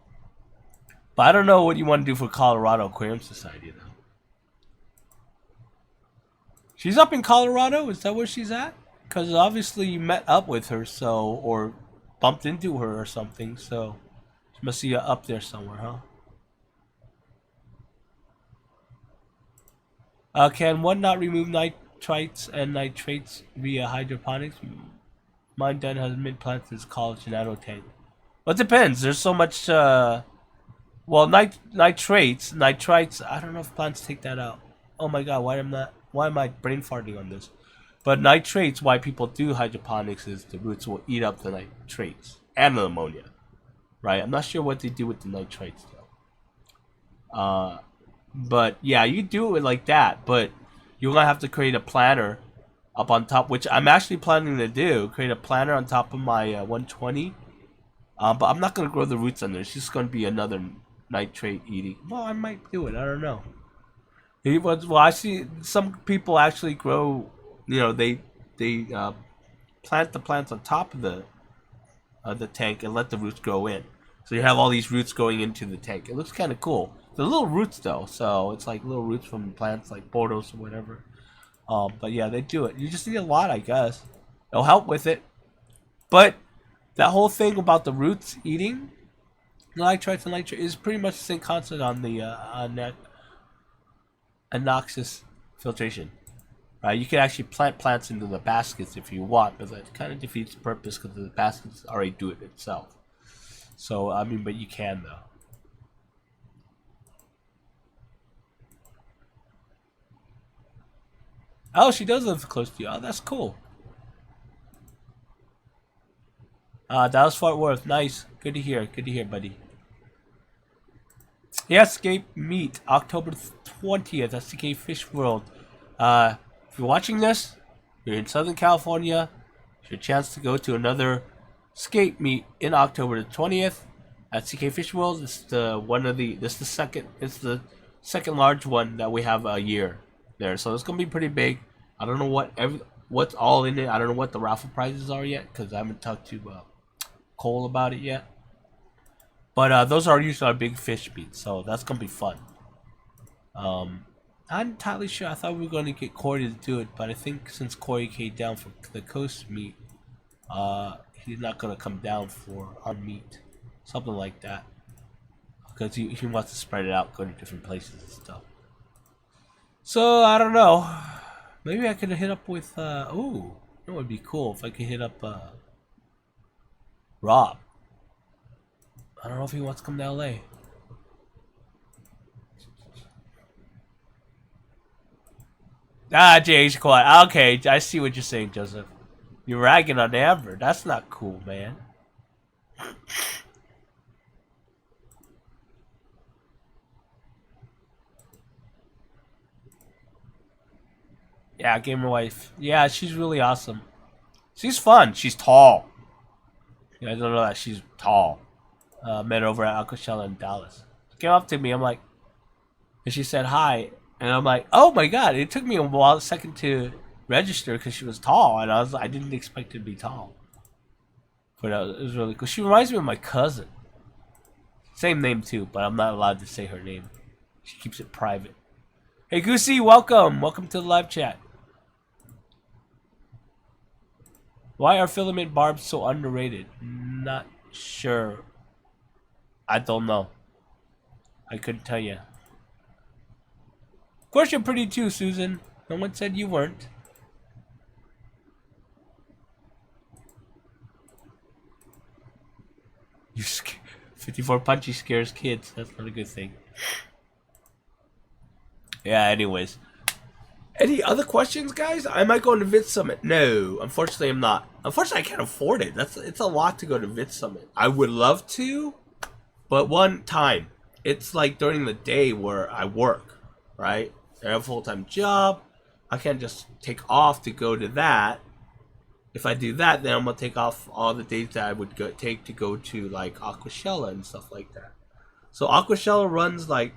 but I don't know what you want to do for Colorado Aquarium Society though. She's up in Colorado? Is that where she's at? Because obviously you met up with her, so, or bumped into her or something, so she must see you up there somewhere, huh? Can one not remove nitrites and nitrates via hydroponics? Mine dad has mint plants in his college nano tank. Well, it depends. There's so much, well, nitrites, I don't know if plants take that out. Oh my god, why am I brain farting on this? But nitrates, why people do hydroponics is the roots will eat up the nitrates and the ammonia, right? I'm not sure what they do with the nitrates though. But yeah, you do it like that, but you're gonna have to create a planter up on top, which I'm actually planning to do. Create a planter on top of my 120. But I'm not gonna grow the roots on there. It's just gonna be another nitrate eating. Well, I might do it. I don't know. Well, I see some people actually grow. You know, they plant the plants on top of the tank and let the roots grow in. So you have all these roots going into the tank. It looks kind of cool. They're little roots though, so it's like little roots from plants like Bordeaux or whatever. But yeah, they do it. You just need a lot, I guess. It'll help with it. But that whole thing about the roots eating nitrites and nitrate is pretty much the same concept on the on that Anoxis filtration. Right, you can actually plant plants into the baskets if you want, but that kind of defeats the purpose because the baskets already do it itself. So I mean, but you can though. Oh, she does live close to you. Oh, that's cool. Dallas Fort Worth, nice. Good to hear. Good to hear, buddy. Yeah, Escape Meet, October 20th, SDK Fish World. If you're watching this, you're in Southern California, it's your chance to go to another skate meet in October the 20th at CK Fish World. It's the second large one that we have a year there. So it's gonna be pretty big. I don't know what's all in it. I don't know what the raffle prizes are yet because I haven't talked to Cole about it yet. But those are usually our big fish meets, so that's gonna be fun. I'm not entirely sure. I thought we were going to get Corey to do it, but I think since Corey came down for the coast meet, He's not gonna come down for our meat, something like that, because he wants to spread it out, go to different places and stuff. So I don't know. Maybe I could hit up with. Ooh, it would be cool if I could hit up Rob. I don't know if he wants to come to LA. Ah, Jay's quiet. Okay, I see what you're saying, Joseph. You're ragging on Amber. That's not cool, man. Yeah, gamer wife. Yeah, she's really awesome. She's fun. She's tall. You guys don't know that she's tall. Met over at Aquashella in Dallas. She came up to me. I'm like, and she said hi, and I'm like, oh my god! It took me a second to register because she was tall, and I didn't expect her to be tall. But it was really cool. She reminds me of my cousin. Same name too, but I'm not allowed to say her name. She keeps it private. Hey Goosey, welcome! Welcome to the live chat. Why are filament barbs so underrated? Not sure. I don't know. I couldn't tell you. Of course you're pretty too, Susan. No one said you weren't. You 54 punchy scares kids. That's not a good thing. Yeah, anyways. Any other questions, guys? Am I going to Vid Summit? No, unfortunately I'm not. Unfortunately I can't afford it. It's a lot to go to Vid Summit. I would love to, but one time. It's like during the day where I work, right? I have a full-time job. I can't just take off to go to that. If I do that, then I'm gonna take off all the days that I would take to go to like Aquashella and stuff like that. So Aquashella runs like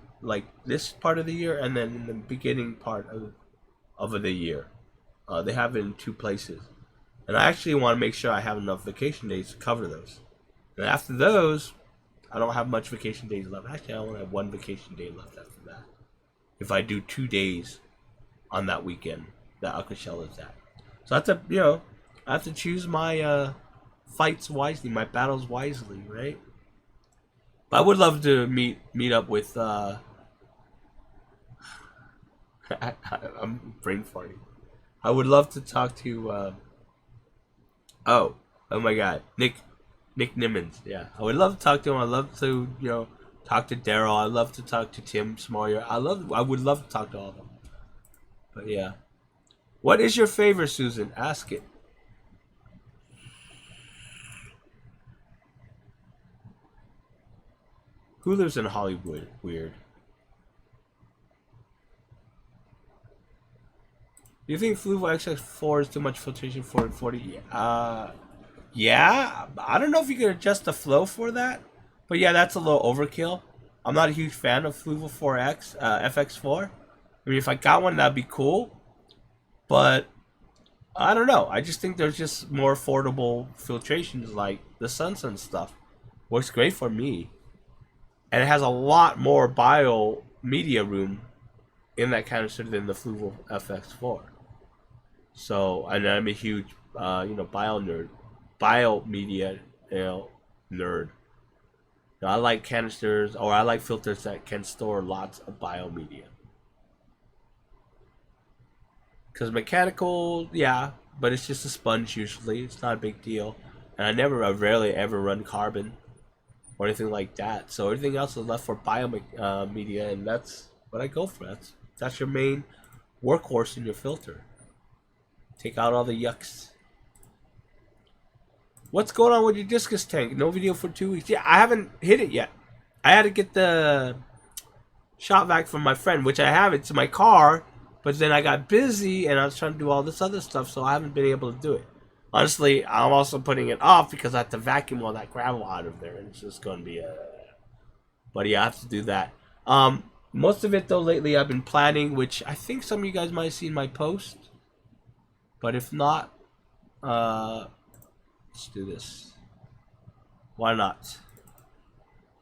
this part of the year, and then in the beginning part of the year, they have it in two places. And I actually want to make sure I have enough vacation days to cover those. And after those, I don't have much vacation days left. Actually, I only have one vacation day left after that. If I do 2 days on that weekend that Aquashella is at, so I have to, I have to choose my fights wisely, my battles wisely, right? But I would love to meet up with. I'm brain farting. I would love to talk to. Oh my God, Nick Nimmons. Yeah, I would love to talk to him. I'd love to talk to Daryl. I'd love to talk to Tim Smollier. I would love to talk to all of them. But yeah, what is your favorite, Susan? Ask it. Who lives in Hollywood? Weird. Do you think Fluval XX4 is too much filtration for 40? Yeah. I don't know if you can adjust the flow for that, but yeah, that's a little overkill. I'm not a huge fan of Fluval 4X, FX4. I mean, if I got one, that'd be cool, but I don't know. I just think there's just more affordable filtrations like the Sun stuff. Works great for me, and it has a lot more bio media room in that canister than the Fluval FX4. So, and I'm a huge, bio nerd, bio media, nerd. I like canisters, or I like filters that can store lots of bio media. Because mechanical, yeah, but it's just a sponge usually. It's not a big deal. And I rarely ever run carbon or anything like that. So everything else is left for bio media, and that's what I go for. That's your main workhorse in your filter. Take out all the yucks. What's going on with your discus tank? No video for 2 weeks. Yeah, I haven't hit it yet. I had to get the shop vac from my friend, which I have. It's in my car, but then I got busy and I was trying to do all this other stuff, so I haven't been able to do it. Honestly, I'm also putting it off because I have to vacuum all that gravel out of there, and it's just going to be a... But yeah, I have to do that. Most of it, though, lately I've been planning, which I think some of you guys might have seen my post. But if not, let's do this. Why not?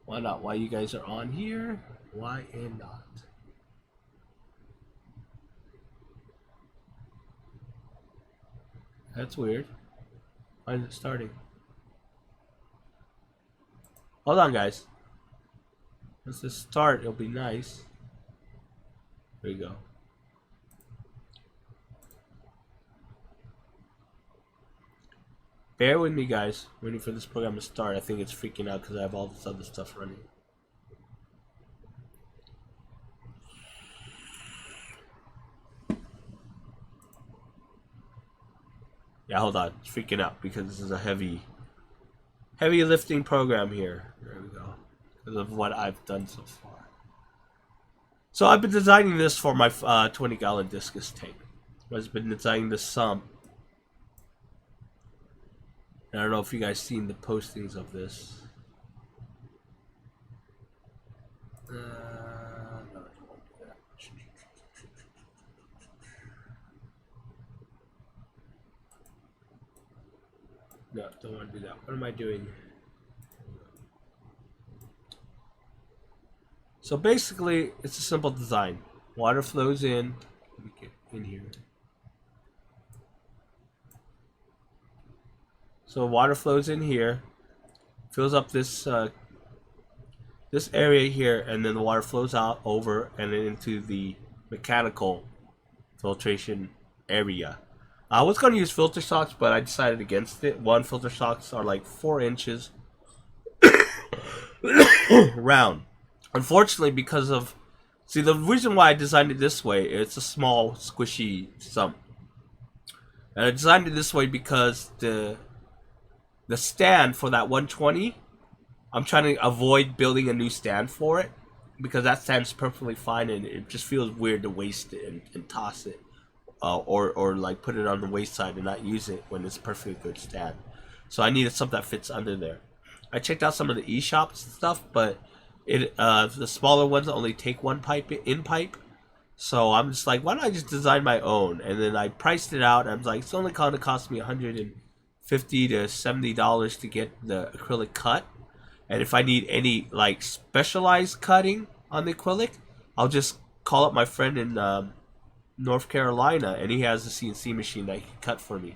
Why not? Why you guys are on here? Why and not? That's weird. Why is it starting? Hold on, guys. Let's just start. It'll be nice. There you go. Bear with me, guys. Waiting for this program to start. I think it's freaking out because I have all this other stuff running. Yeah, hold on. It's freaking out because this is a heavy lifting program here. There we go. Because of what I've done so far. So I've been designing this for my 20-gallon discus tank. I've been designing the sump. I don't know if you guys seen the postings of this. No, I don't want to do that. No, don't want to do that. What am I doing? So basically, it's a simple design. Water flows in. Let me get in here. So water flows in here, fills up this this area here, and then the water flows out over and then into the mechanical filtration area. I was going to use filter socks, but I decided against it. One, filter socks are like 4 inches round. Unfortunately, because of... See, the reason why I designed it this way, it's a small, squishy sump. And I designed it this way because the stand for that 120, I'm trying to avoid building a new stand for it. Because that stand's perfectly fine and it just feels weird to waste it and toss it. Or like put it on the waste side and not use it when it's a perfectly good stand. So I needed something that fits under there. I checked out some of the e-shops and stuff, but the smaller ones only take one pipe. So I'm just like, why don't I just design my own? And then I priced it out. I was like, it's only going to cost me $150 to $70 to get the acrylic cut. And if I need any like specialized cutting on the acrylic, I'll just call up my friend in North Carolina, and he has a CNC machine that he can cut for me.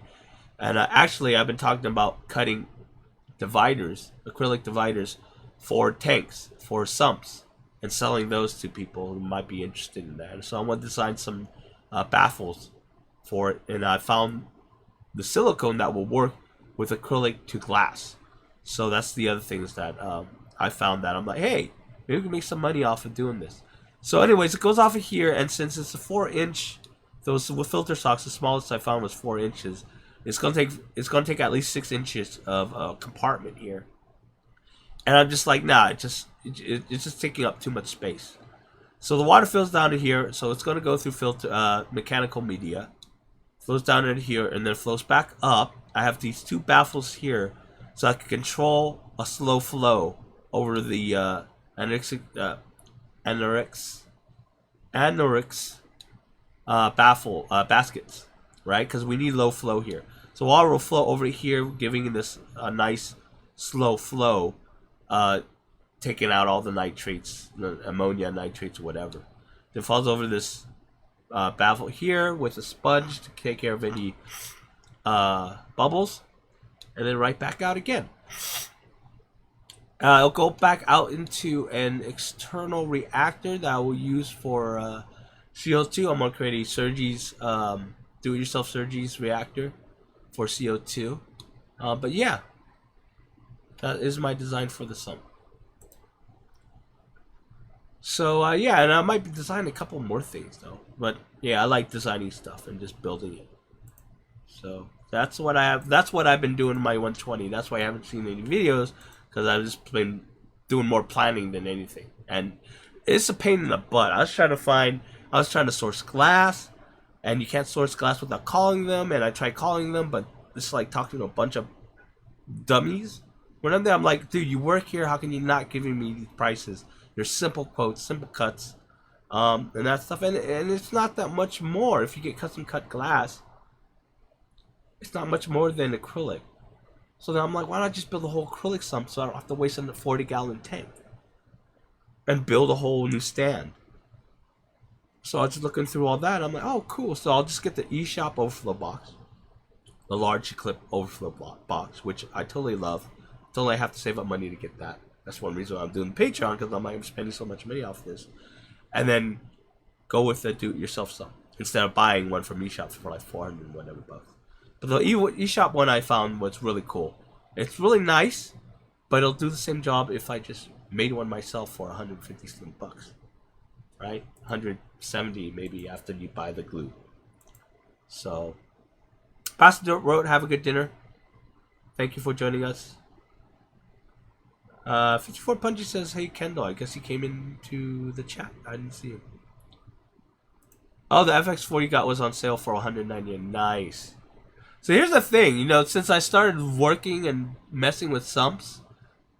And actually, I've been talking about cutting dividers, acrylic dividers, for tanks, for sumps, and selling those to people who might be interested in that. So I'm going to design some baffles for it, and I found the silicone that will work with acrylic to glass. So that's the other things that I found that I'm like, hey, maybe we can make some money off of doing this. So anyways, it goes off of here, and since it's a 4-inch, those with filter socks, the smallest I found was 4 inches. It's gonna take at least 6 inches of a compartment here. And I'm just like, nah, it's just taking up too much space. So the water fills down to here, so it's gonna go through mechanical media, flows down into here, and then flows back up. I have these 2 baffles here, so I can control a slow flow over the baskets, right? Because we need low flow here. So water will flow over here, giving this a nice slow flow, taking out all the nitrates, the ammonia, nitrates, whatever. Then falls over this baffle here with a sponge to take care of any bubbles, and then right back out again. It'll go back out into an external reactor that I will use for CO2. I'm going to create a Surges, do-it-yourself Surges reactor for CO2. But yeah, that is my design for the sump. So yeah, and I might be designing a couple more things though. But yeah, I like designing stuff and just building it. So that's what I have. That's what I've been doing in my 120. That's why I haven't seen any videos, because I've just been doing more planning than anything. And it's a pain in the butt. I was trying to source glass, and you can't source glass without calling them. And I tried calling them, but it's like talking to a bunch of dummies. When I'm there, I'm like, dude, you work here. How can you not giving me these prices? They're simple quotes, simple cuts, and that stuff. And it's not that much more if you get custom cut glass. It's not much more than acrylic. So then I'm like, why not just build a whole acrylic sump so I don't have to waste a 40-gallon tank and build a whole new stand? So I was just looking through all that. I'm like, oh, cool. So I'll just get the eShop overflow box. the large clip overflow box, which I totally love. It's only I have to save up money to get that. That's one reason why I'm doing Patreon, because I'm like, I'm spending so much money off this. And then go with the do-it-yourself stuff instead of buying one from eShop for like 400 and whatever bucks. But the eShop one I found was really cool. It's really nice, but it'll do the same job if I just made one myself for 150 slim bucks, right? 170 maybe after you buy the glue. So, Pastor Road, have a good dinner. Thank you for joining us. 54 Punchy says, hey Kendall, I guess he came into the chat. I didn't see him. Oh, the FX4 you got was on sale for $190. Nice. So here's the thing, you know, since I started working and messing with sumps,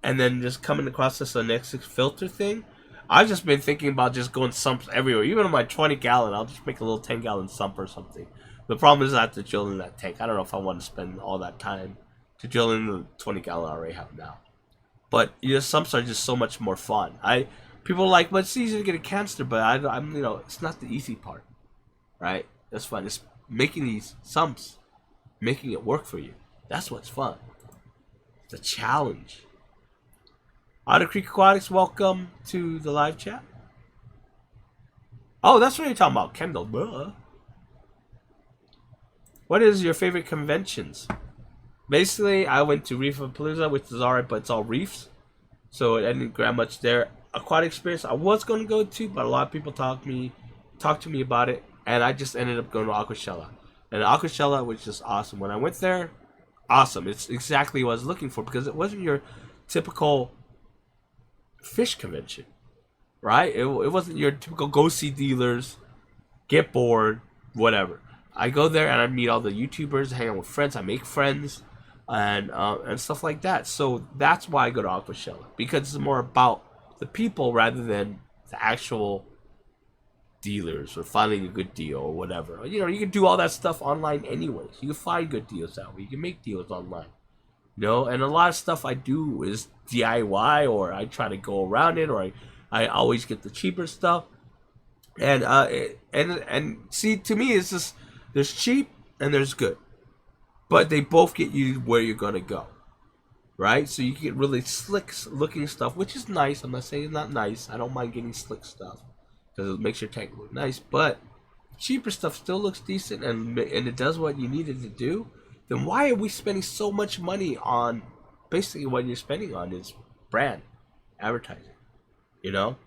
and then just coming across this Nexus filter thing, I've just been thinking about just going sumps everywhere. Even on my 20 gallon, I'll just make a little 10 gallon sump or something. The problem is I have to drill in that tank. I don't know if I want to spend all that time to drill in the 20 gallon I already have now. But you know, sumps are just so much more fun. People are like, but it's easy to get a canister, but I'm you know, it's not the easy part, right? That's fun. It's making these sumps, making it work for you. That's what's fun. The challenge. Otter Creek Aquatics, welcome to the live chat. Oh, that's what you're talking about, Kendall. Duh. What is your favorite conventions? Basically, I went to Reef Palooza, which is alright, but it's all reefs, so I didn't grab much there. Aquatic Experience, I was going to go to, but a lot of people talked to me about it, and I just ended up going to Aquashella. And Aquashella was just awesome. When I went there, awesome. It's exactly what I was looking for, because it wasn't your typical fish convention, right? It wasn't your typical go see dealers, get bored, whatever. I go there and I meet all the YouTubers, hang out with friends, I make friends, and stuff like that. So that's why I go to Aquashella, because it's more about the people rather than the actual dealers or finding a good deal or whatever. You know, you can do all that stuff online anyways. You can find good deals that way. You can make deals online. You know, and a lot of stuff I do is DIY, or I try to go around it, or I always get the cheaper stuff. And see, to me, it's just, there's cheap and there's good, but they both get you where you're gonna go, right? So you get really slick looking stuff, which is nice. I'm not saying it's not nice. I don't mind getting slick stuff because it makes your tank look nice, but cheaper stuff still looks decent and it does what you need it to do. Then why are we spending so much money on basically what you're spending on is brand advertising, you know?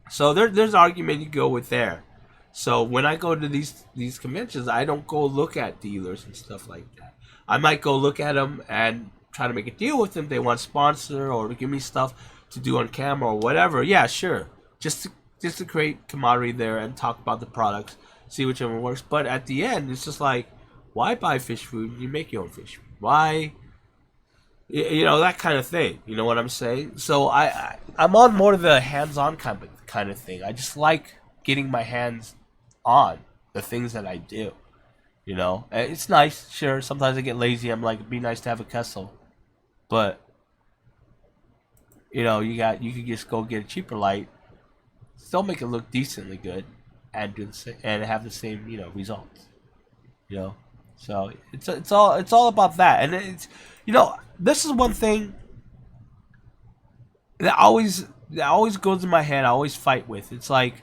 So there's an argument you go with there. So when I go to these conventions, I don't go look at dealers and stuff like that. I might go look at them and try to make a deal with them. They want to sponsor or to give me stuff to do on camera or whatever. Yeah, sure. Just to create camaraderie there and talk about the products, see whichever works. But at the end, it's just like, why buy fish food when you make your own fish food? Why, you know, that kind of thing. You know what I'm saying? So I'm on more of the hands-on kind of thing. I just like getting my hands on the things that I do. You know, and it's nice. Sure, sometimes I get lazy. I'm like, it'd be nice to have a Kessel, but you know, you could just go get a cheaper light, still make it look decently good, and and have the same, you know, results. You know, so it's all about that. And it's, you know, this is one thing that always goes in my head. I always fight with. It's like,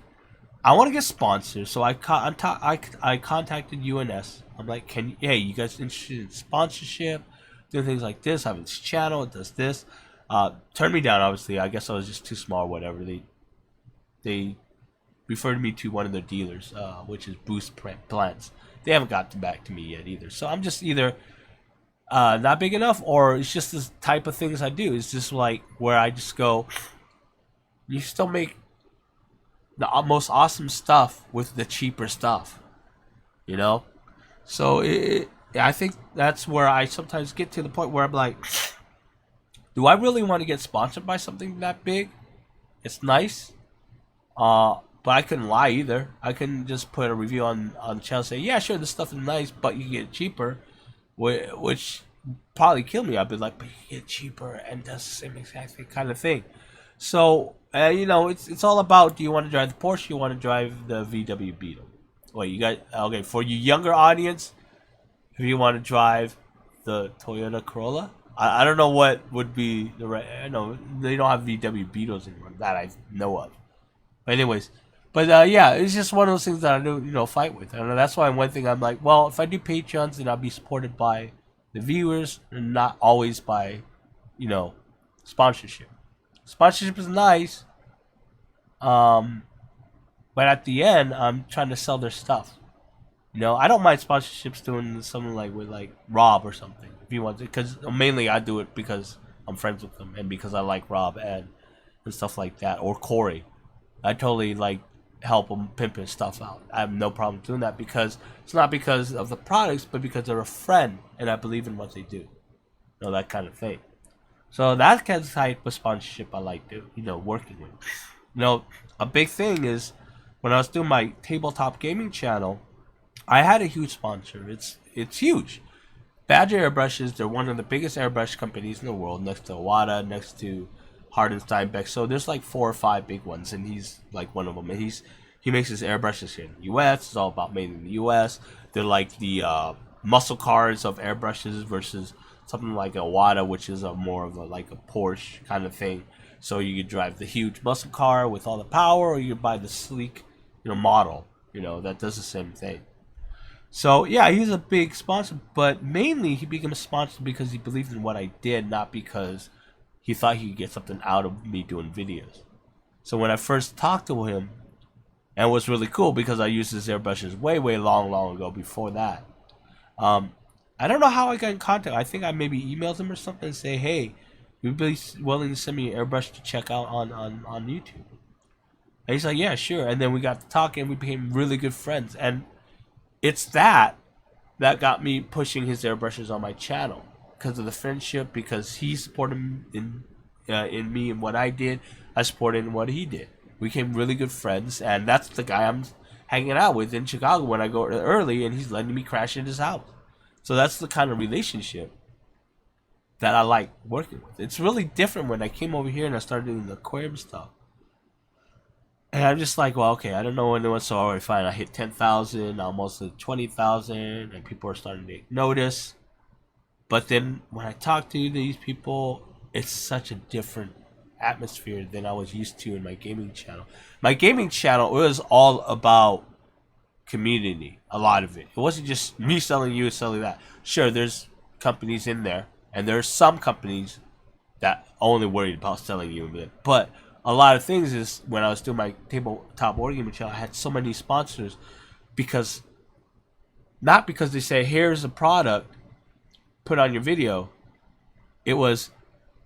I want to get sponsors, so I contacted UNS. I'm like, hey, you guys interested in sponsorship, doing things like this? I have this channel, it does this. Turned me down, obviously. I guess I was just too small or whatever. They referred me to one of their dealers, which is Boost Plants. They haven't gotten back to me yet either. So I'm just either not big enough, or it's just this type of things I do. It's just like where I just go, you still make the most awesome stuff with the cheaper stuff, you know? So I think that's where I sometimes get to the point where I'm like, do I really want to get sponsored by something that big? It's nice, but I couldn't lie either. I couldn't just put a review on the channel and say, yeah, sure, this stuff is nice, but you can get it cheaper, which probably kill me. I'd be like, but you can get it cheaper and does the same exact kind of thing. So, you know, it's all about, do you want to drive the Porsche, you want to drive the VW Beetle? Well, you guys, okay, for you younger audience, if you want to drive the Toyota Corolla. I don't know what would be the right. I know they don't have VW Beetles anymore that I know of. But anyways, but yeah, it's just one of those things that I do, fight with. I don't know. That's why one thing I'm like, well, if I do Patreons, then I'll be supported by the viewers and not always by, you know, sponsorship. Sponsorship is nice, but at the end, I'm trying to sell their stuff. I don't mind sponsorships doing something like with like Rob or something if you want to, because mainly I do it because I'm friends with them and because I like Rob and stuff like that, or Corey. I totally like help them pimp his stuff out. I have no problem doing that because it's not because of the products, but because they're a friend and I believe in what they do. That kind of thing. So that kind of type of sponsorship I like to, working with. A big thing is when I was doing my tabletop gaming channel, I had a huge sponsor. It's huge. Badger Airbrushes, they're one of the biggest airbrush companies in the world, next to Wada, next to Hardensteinbeck. So there's like 4 or 5 big ones, and he's like one of them. And he makes his airbrushes here in the U.S. It's all about made in the U.S. They're like the muscle cars of airbrushes versus something like a Wada, which is more of like a Porsche kind of thing. So you could drive the huge muscle car with all the power, or you could buy the sleek, model, that does the same thing. So yeah, he's a big sponsor, but mainly he became a sponsor because he believed in what I did, not because he thought he could get something out of me doing videos. So when I first talked to him, and it was really cool because I used his airbrushes way long ago before that. I don't know how I got in contact. I think I maybe emailed him or something and say, hey, you'd be willing to send me an airbrush to check out on YouTube. And he's like, yeah, sure. And then we got to talking and we became really good friends. And it's that got me pushing his airbrushes on my channel because of the friendship, because he supported in me and what I did. I supported in what he did. We became really good friends, and that's the guy I'm hanging out with in Chicago when I go early, and he's letting me crash at his house. So that's the kind of relationship that I like working with. It's really different when I came over here and I started doing the aquarium stuff. And I'm just like, well, okay, I don't know when it was, so alright, fine. I hit 10,000, almost at 20,000, and people are starting to notice. But then when I talk to these people, it's such a different atmosphere than I was used to in my gaming channel. My gaming channel was all about community, a lot of it. It wasn't just me selling you, selling that. Sure, there's companies in there, and there's some companies that only worried about selling you, but a lot of things is when I was doing my tabletop board gaming channel, I had so many sponsors because, not because they say, here's a product, put on your video. It was,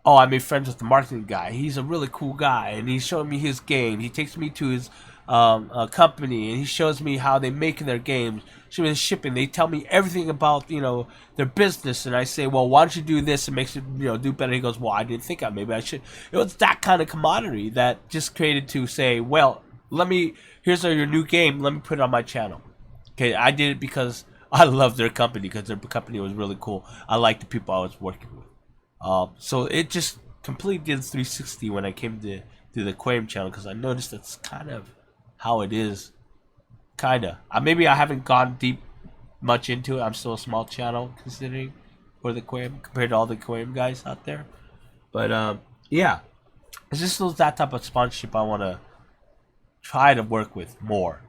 oh, I made friends with the marketing guy. He's a really cool guy, and he's showing me his game. He takes me to his company, and he shows me how they make their games. Show me the shipping. They tell me everything about their business, and I say, well, why don't you do this? It makes it do better. He goes, well, I didn't think maybe I should. It was that kind of commodity that just created to say, well, here's your new game. Let me put it on my channel. Okay, I did it because I love their company, because their company was really cool. I liked the people I was working with. So it just completely did 360 when I came to the aquarium channel, because I noticed that's kind of how it is. Kinda. Maybe I haven't gone deep much into it. I'm still a small channel considering for the aquarium compared to all the aquarium guys out there. But yeah, it's just that type of sponsorship I want to try to work with more,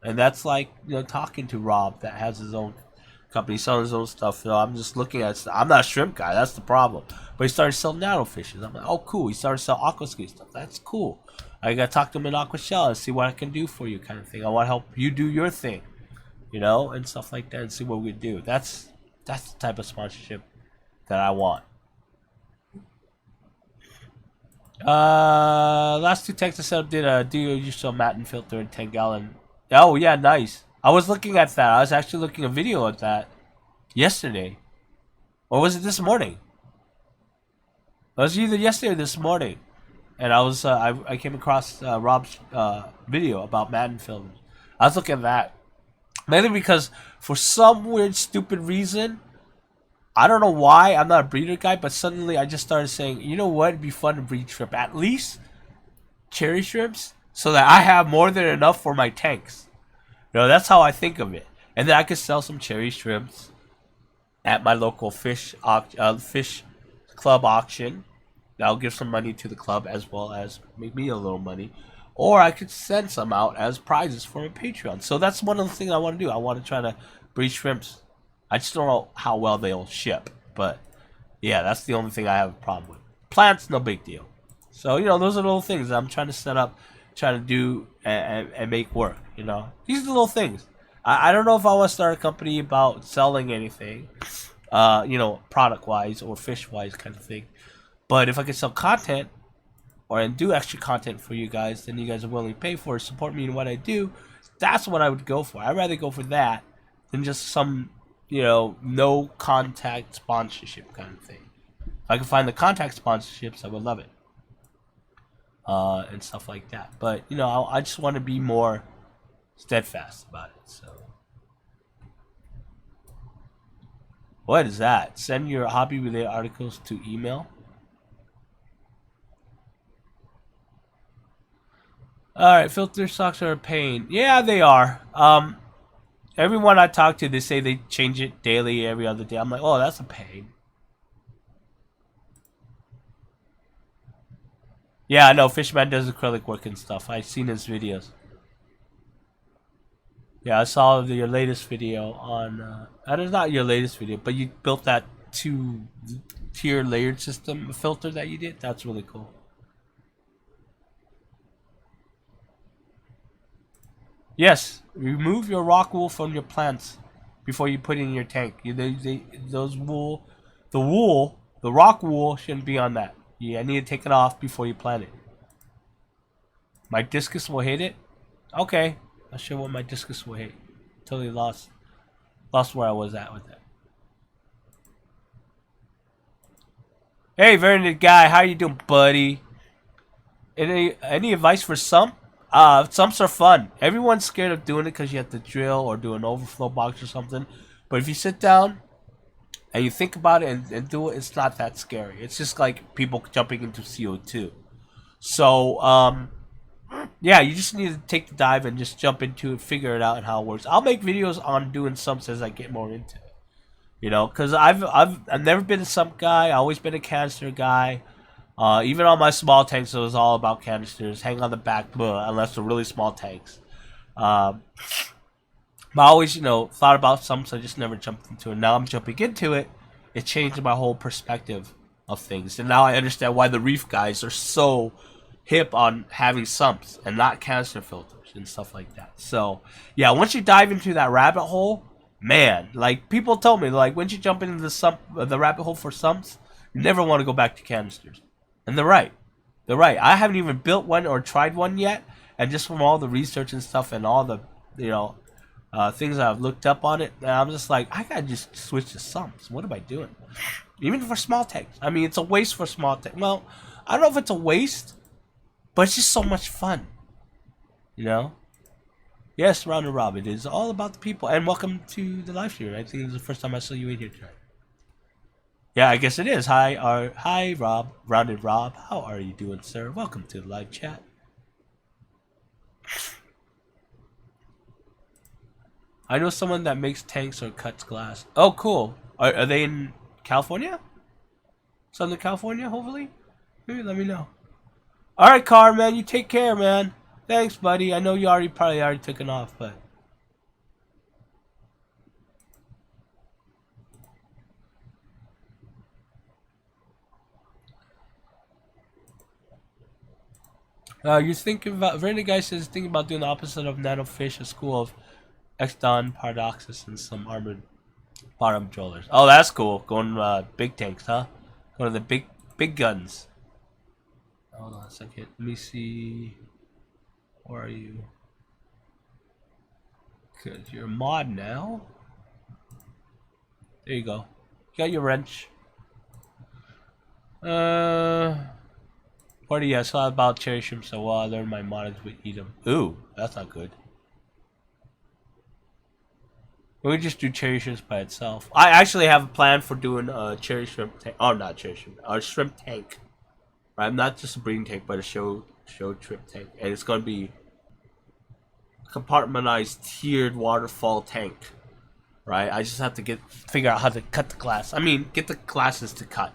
and that's like talking to Rob that has his own company, selling his own stuff. So I'm just looking at. I'm not a shrimp guy. That's the problem. But he started selling nanofishes. I'm like, oh, cool. He started selling aquascape stuff. That's cool. I gotta talk to him in Aquashella and see what I can do for you, kind of thing. I want to help you do your thing, and stuff like that, and see what we can do. That's the type of sponsorship that I want. Last 2 texts I set up did do you sell Matten filter in 10-gallon? Oh yeah, nice. I was looking at that. I was actually looking at a video of that yesterday, or was it this morning? It was either yesterday or this morning. And I was I came across Rob's video about Madden films. I was looking at that mainly because for some weird stupid reason, I don't know why, I'm not a breeder guy, but suddenly I just started saying, you know what, it'd be fun to breed shrimp, at least cherry shrimps, so that I have more than enough for my tanks. That's how I think of it. And then I could sell some cherry shrimps at my local fish club auction. I'll give some money to the club as well as make me a little money. Or I could send some out as prizes for a Patreon. So that's one of the things I want to do. I want to try to breed shrimps. I just don't know how well they'll ship. But yeah, that's the only thing I have a problem with. Plants, no big deal. So, you know, those are the little things I'm trying to set up, trying to do and make work, you know. These are the little things. I don't know if I want to start a company about selling anything, you know, product-wise or fish-wise kind of thing. But if I can sell content or and do extra content for you guys, then you guys are willing to pay for it, support me in what I do, that's what I would go for. I'd rather go for that than just some, you know, no contact sponsorship kind of thing. If I can find the contact sponsorships, I would love it. And stuff like that. But, you know, I just want to be more steadfast about it. So, what is that? Send your hobby-related articles to email. Alright, filter socks are a pain. Yeah, they are. Everyone I talk to, they say they change it daily, every other day. I'm like, oh, that's a pain. Yeah, I know. Fishman does acrylic work and stuff. I've seen his videos. Yeah, I saw your latest video on... that is not your latest video, but you built that two-tier layered system filter that you did. That's really cool. Yes, remove your rock wool from your plants before you put it in your tank. The rock wool shouldn't be on that. Yeah, I need to take it off before you plant it. My discus will hit it? Okay. Not sure what my discus will hit. Totally lost where I was at with that. Hey, very good guy. How you doing, buddy? Any advice for sump? Sumps are fun. Everyone's scared of doing it because you have to drill or do an overflow box or something. But if you sit down and you think about it and do it, it's not that scary. It's just like people jumping into CO2. So, yeah, you just need to take the dive and just jump into it, figure it out and how it works. I'll make videos on doing sumps as I get more into it. You know, because I've never been a sump guy. I've always been a canister guy. Even on my small tanks, it was all about canisters. Hang on the back, unless they're really small tanks. But I always, you know, thought about sumps. I just never jumped into it. Now I'm jumping into it. It changed my whole perspective of things. And now I understand why the Reef guys are so hip on having sumps and not canister filters and stuff like that. So, yeah, once you dive into that rabbit hole, man, like people told me, like once you jump into the rabbit hole for sumps, you never want to go back to canisters. And they're right. They're right. I haven't even built one or tried one yet. And just from all the research and stuff and all the, you know, things I've looked up on it, I'm just like, I gotta just switch to sumps. What am I doing? Even for small tanks. I mean, it's a waste for small tanks. Well, I don't know if it's a waste, but it's just so much fun. You know? Yes, Round and Rob. It is all about the people. And welcome to the live stream. I think this is the first time I saw you in here tonight. Yeah, I guess it is. Hi, Rob. Rounded Rob. How are you doing, sir? Welcome to the live chat. I know someone that makes tanks or cuts glass. Oh, cool. Are they in California? Southern California, hopefully? Maybe let me know. Alright, Car, man. You take care, man. Thanks, buddy. I know you probably already took it off, but... You're thinking about... Verna guy says thinking about doing the opposite of nanofish, a school of Exdon, Paradoxus, and some armored bottom trollers. Oh, that's cool. Going big tanks, huh? Going to the big guns. Hold on a second. Let me see. Where are you? Cause you're a mod now. There you go. You got your wrench. Party, I saw about cherry shrimp, so while I learned my mods would eat them. Ooh, that's not good. We could just do cherry shrimps by itself. I actually have a plan for doing a cherry shrimp tank. Oh, not cherry shrimp. A shrimp tank. Right? Not just a breeding tank, but a show shrimp tank. And it's going to be a compartmentalized, tiered waterfall tank. right? I just have to figure out how to cut the glass. I mean, get the glasses to cut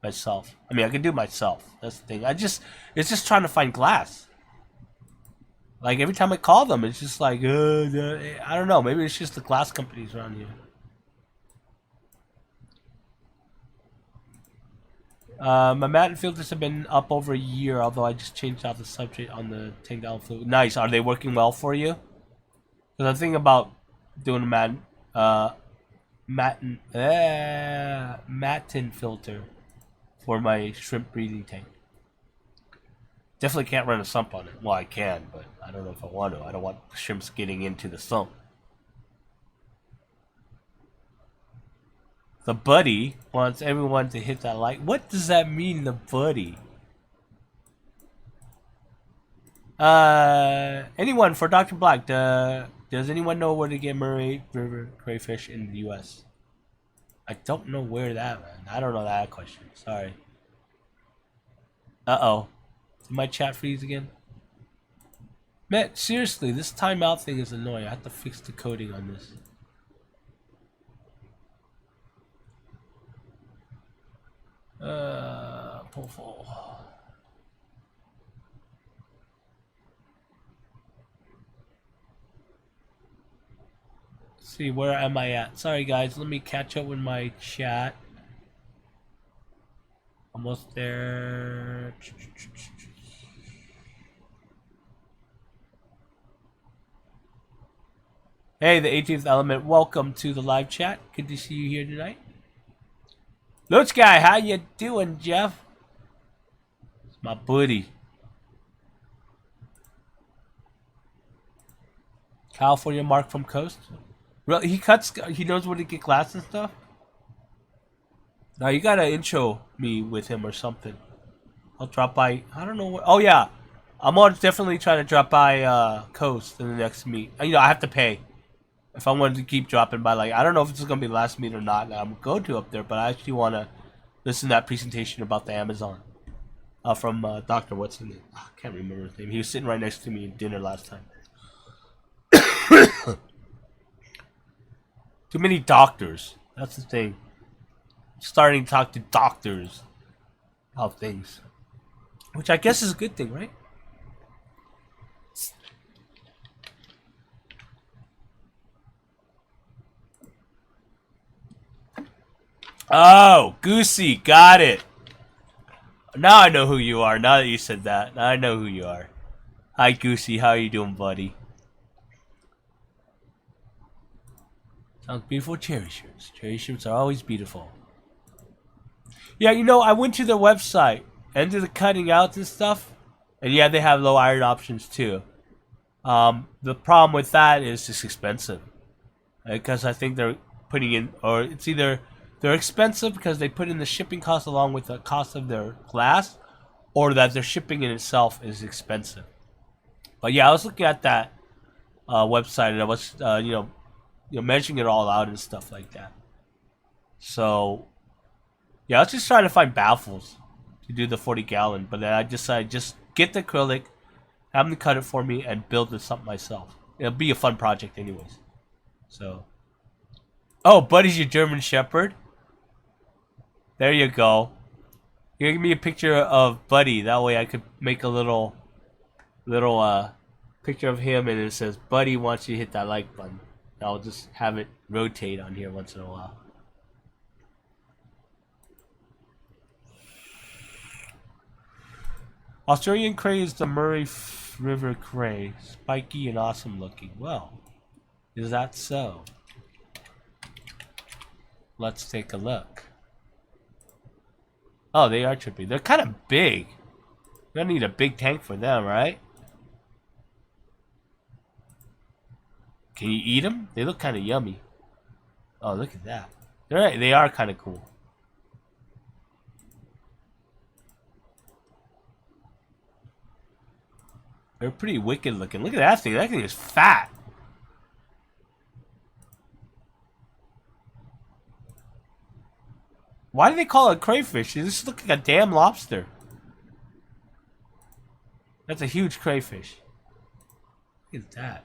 myself. I mean, I can do it myself. That's the thing. It's just trying to find glass. Like every time I call them, it's just like, I don't know. Maybe it's just the glass companies around here. My mat filters have been up over a year, although I just changed out the substrate on the tank down fluid. Nice. Are they working well for you? Because I'm thinking about doing a matin filter for my shrimp breeding tank. Definitely can't run a sump on it. Well, I can, but I don't know if I want to. I don't want shrimps getting into the sump. The buddy wants everyone to hit that like. What does that mean, the buddy? Anyone for Dr. Black? Does anyone know where to get Murray River crayfish in the U.S.? I don't know where that, man. I don't know that question. Sorry. Uh-oh. Did my chat freeze again? Man, seriously, this timeout thing is annoying. I have to fix the coding on this. Pull. See, where am I at? Sorry guys, let me catch up with my chat. Almost there. Hey, the 18th element, welcome to the live chat. Good to see you here tonight. Lutz guy, how you doing, Jeff? It's my buddy. California Mark from Coast. Really, he knows where to get glass and stuff? Now you gotta intro me with him or something. I'll drop by, I don't know what, oh yeah. I'm gonna definitely try to drop by Coast in the next meet. You know, I have to pay. If I wanted to keep dropping by, like, I don't know if it's going to be the last meet or not. I'm going to up there, but I actually want to listen to that presentation about the Amazon. From Dr. What's his name? I can't remember his name. He was sitting right next to me at dinner last time. Too many doctors. That's the thing. Starting to talk to doctors about things. Which I guess is a good thing, right? Oh, Goosey, got it. Now I know who you are. Now that you said that, now I know who you are. Hi, Goosey. How are you doing, buddy? Sounds beautiful. Cherry shirts. Cherry shirts are always beautiful. Yeah, you know, I went to their website and did the cutting out and stuff, and yeah, they have low iron options too. The problem with that is it's expensive, because I think they're putting in, or it's either they're expensive because they put in the shipping cost along with the cost of their glass, or that their shipping in itself is expensive. But yeah, I was looking at that website, and I was you know, measuring it all out and stuff like that. So yeah, I was just trying to find baffles to do the 40-gallon, but then I decided just get the acrylic, have them cut it for me, and build it something myself. It'll be a fun project anyways. So, oh, Buddy's your German Shepherd. There you go. You give me a picture of Buddy. That way I could make a little picture of him, and it says, Buddy wants you to hit that like button. I'll just have it rotate on here once in a while. Australian cray is the Murray River cray. Spiky and awesome looking. Well, is that so? Let's take a look. Oh, they are trippy. They're kind of big. You're gonna need a big tank for them, right? Can you eat them? They look kind of yummy. Oh, look at that. They are kind of cool. They're pretty wicked looking. Look at that thing. That thing is fat. Why do they call it crayfish? This just looks like a damn lobster. That's a huge crayfish. Look at that.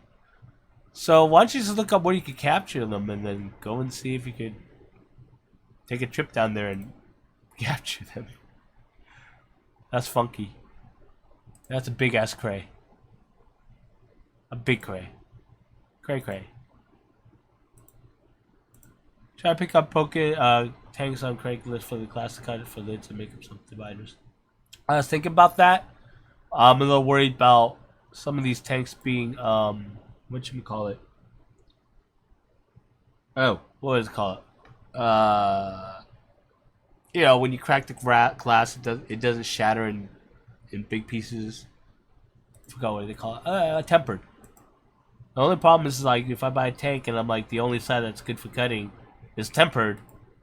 So why don't you just look up where you could capture them and then go and see if you could take a trip down there and capture them. That's funky. That's a big ass cray. A big cray. Cray. Try to pick up tanks on Craigslist for the class to cut it for lids and make up some dividers. I was thinking about that. I'm a little worried about some of these tanks being whatchamacallit. Oh, what is it called? You know, when you crack the glass, it doesn't shatter in big pieces. I forgot what they call it. Tempered. The only problem is like if I buy a tank and I'm like the only side that's good for cutting is tempered,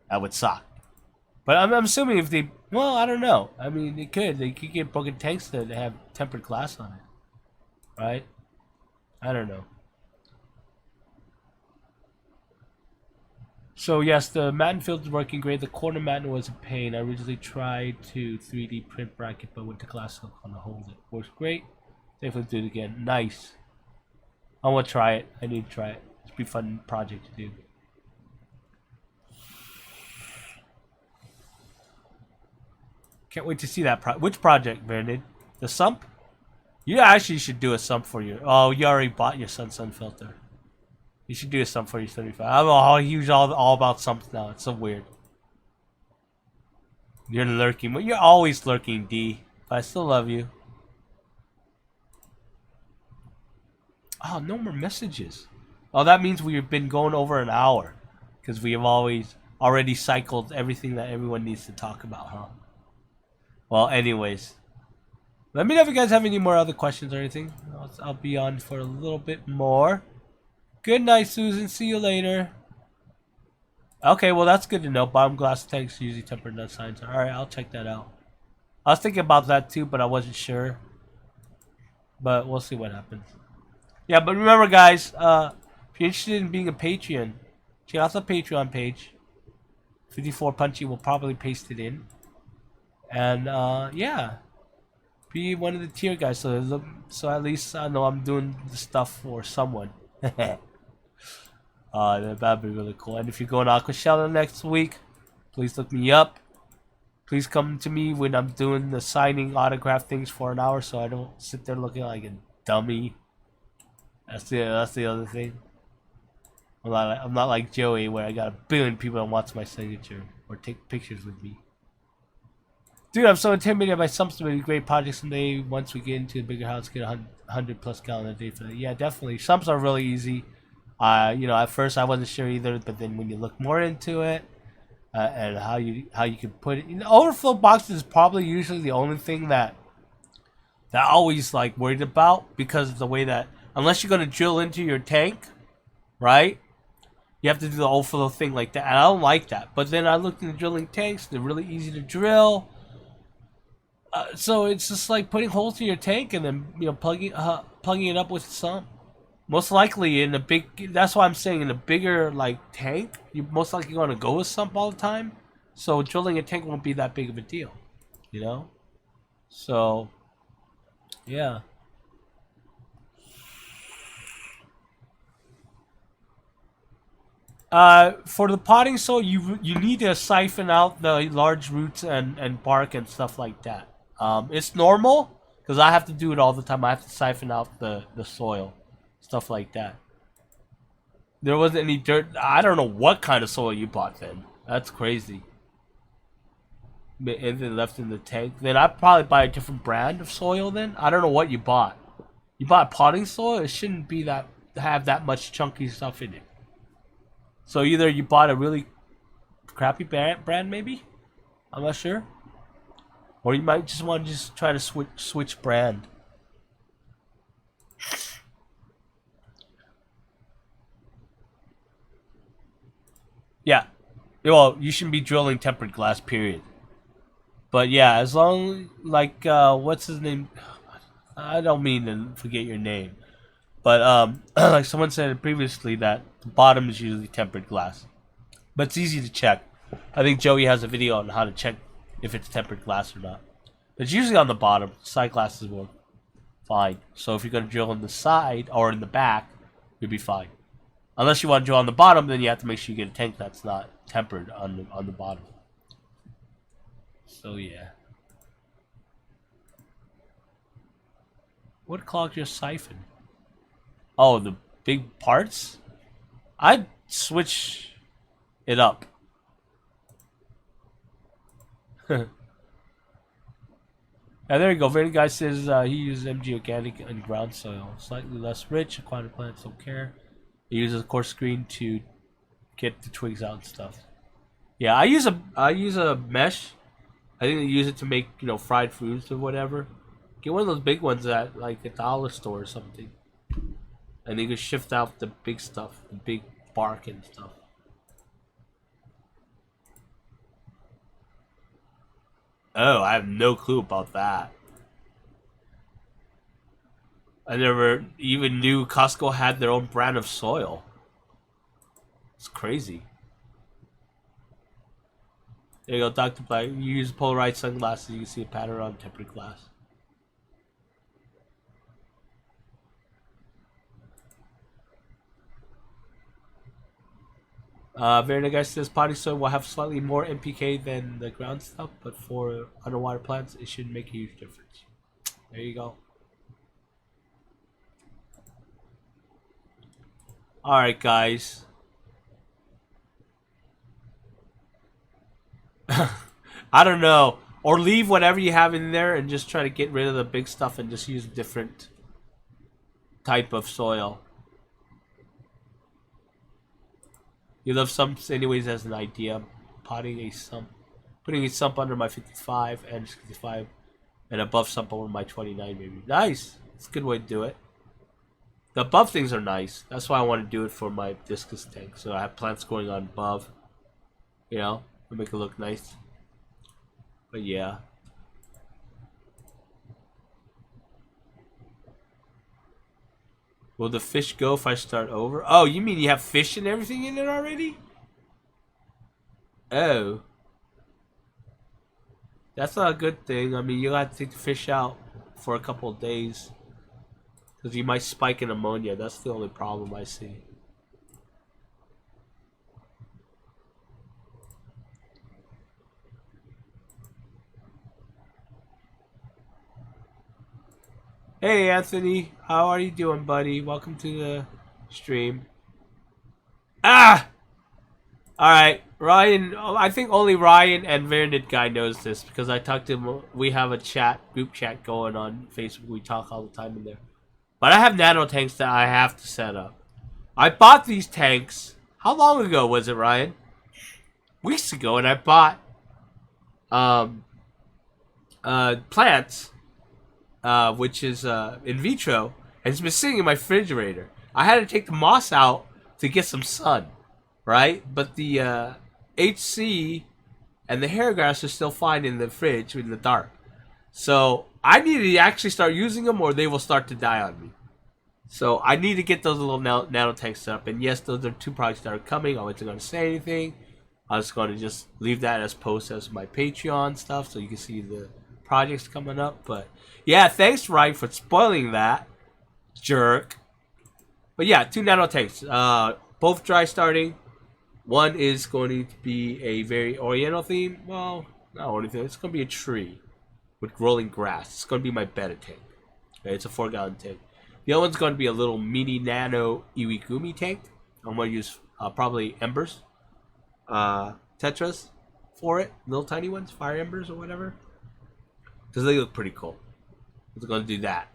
that would suck. But I'm assuming if they, well, I don't know. I mean, they could get broken tanks that have tempered glass on it, right? I don't know. So yes, the matten field is working great. The corner matten was a pain. I originally tried to 3D print bracket, but went to glass silicone to hold it. Works great. Definitely do it again. Nice. I want to try it. I need to try it. It's be a fun project to do. Can't wait to see that. Which project, Brandon? The sump? You actually should do a sump for your. Oh, you already bought your sun filter. You should do a sump for your 75. I'm all about sumps now. It's so weird. You're lurking. Well, you're always lurking, D. But I still love you. Oh, no more messages. Oh, that means we've been going over an hour. Because we have already cycled everything that everyone needs to talk about, huh? Well, anyways. Let me know if you guys have any more other questions or anything. I'll be on for a little bit more. Good night, Susan. See you later. Okay, well, that's good to know. Bottom glass tanks usually tempered nut signs. Alright, I'll check that out. I was thinking about that too, but I wasn't sure. But we'll see what happens. Yeah, but remember, guys, if you're interested in being a Patreon, check out the Patreon page. 54 Punchy will probably paste it in. And, yeah. Be one of the tier guys, so at least I know I'm doing the stuff for someone. That'd be really cool. And if you're going to Aquashella next week, please look me up. Please come to me when I'm doing the signing autograph things for an hour, so I don't sit there looking like a dummy. That's the other thing. I'm not like Joey, where I got a billion people that wants my signature or take pictures with me. Dude, I'm so intimidated by sumps to be a great project someday. Once we get into a bigger house, get 100 plus gallon a day for that. Yeah, definitely. Sumps are really easy. You know, at first I wasn't sure either, but then when you look more into it, and how you can put it, overflow boxes is probably usually the only thing that I always like worried about, because of the way that unless you're gonna drill into your tank, right? You have to do the overflow thing like that, and I don't like that. But then I looked into drilling tanks; they're really easy to drill. So it's just like putting holes in your tank and then plugging it up with some. Most likely in a big. That's why I'm saying in a bigger like tank, you're most likely going to go with sump all the time. So drilling a tank won't be that big of a deal, So, yeah. For the potting soil, you need to siphon out the large roots and bark and stuff like that. It's normal because I have to do it all the time. I have to siphon out the soil, stuff like that. There wasn't any dirt. I don't know what kind of soil you bought then. That's crazy. Anything left in the tank? Then I'd probably buy a different brand of soil then. I don't know what you bought. You bought potting soil? It shouldn't be have that much chunky stuff in it. So either you bought a really crappy brand maybe? I'm not sure. Or you might just want to try to switch brand. Yeah. Well, you shouldn't be drilling tempered glass, period. But yeah, as long like what's his name? I don't mean to forget your name. But like someone said previously that the bottom is usually tempered glass. But it's easy to check. I think Joey has a video on how to check if it's tempered glass or not. But it's usually on the bottom. Side glasses work fine. So if you're going to drill on the side or in the back, You'll be fine. Unless you want to drill on the bottom, then you have to make sure you get a tank that's not tempered on the bottom. So yeah. What clogged your siphon? Oh, the big parts? I'd switch it up. There you go. Very guy says he uses MG organic and ground soil. Slightly less rich. Aquatic plants don't care. He uses a coarse screen to get the twigs out and stuff. Yeah, I use a mesh. I think they use it to make, you know, fried foods or whatever. Get one of those big ones at like a dollar store or something, and you can shift out the big stuff, the big bark and stuff. Oh, I have no clue about that. I never even knew Costco had their own brand of soil. It's crazy. There you go, Dr. Black. You use polarized sunglasses, you can see a pattern on tempered glass. Very guy says potting soil will have slightly more NPK than the ground stuff, but for underwater plants, it shouldn't make a huge difference. There you go. Alright, guys. I don't know. Or leave whatever you have in there and just try to get rid of the big stuff and just use a different type of soil. You love sumps anyways as an idea. Potting a sump. Putting a sump under my 55 and 65 and above sump over my 29 maybe. Nice! It's a good way to do it. The above things are nice. That's why I want to do it for my discus tank. So I have plants going on above. You know, to make it look nice. But yeah. Will the fish go if I start over? Oh, you mean you have fish and everything in it already? Oh. That's not a good thing. I mean, you'll have to take the fish out for a couple of days. Because you might spike in ammonia. That's the only problem I see. Hey Anthony, how are you doing, buddy? Welcome to the stream. Ah! Alright, Ryan, I think only Ryan and Vernet guy knows this because I talked to him. We have a group chat going on Facebook. We talk all the time in there. But I have nano tanks that I have to set up. I bought these tanks. How long ago was it, Ryan? Weeks ago, and I bought plants. Which is in vitro, and it's been sitting in my refrigerator. I had to take the moss out to get some sun, right? But the HC and the hair grass are still fine in the fridge in the dark. So I need to actually start using them, or they will start to die on me. So I need to get those little nano tanks set up. And yes, those are two projects that are coming. I wasn't going to say anything. I was going to just leave that as post as my Patreon stuff, so you can see the projects coming up. But yeah, thanks Ryan for spoiling that, jerk. But yeah, 2 nano tanks, both dry starting. One is going to be a very oriental theme. Well, not oriental, it's going to be a tree with rolling grass. It's going to be my betta tank. Okay, it's a 4-gallon tank. The other one's going to be a little mini nano iwigumi tank. I'm going to use probably embers, tetras for it, little tiny ones, fire embers or whatever. Because they look pretty cool. We're going to do that.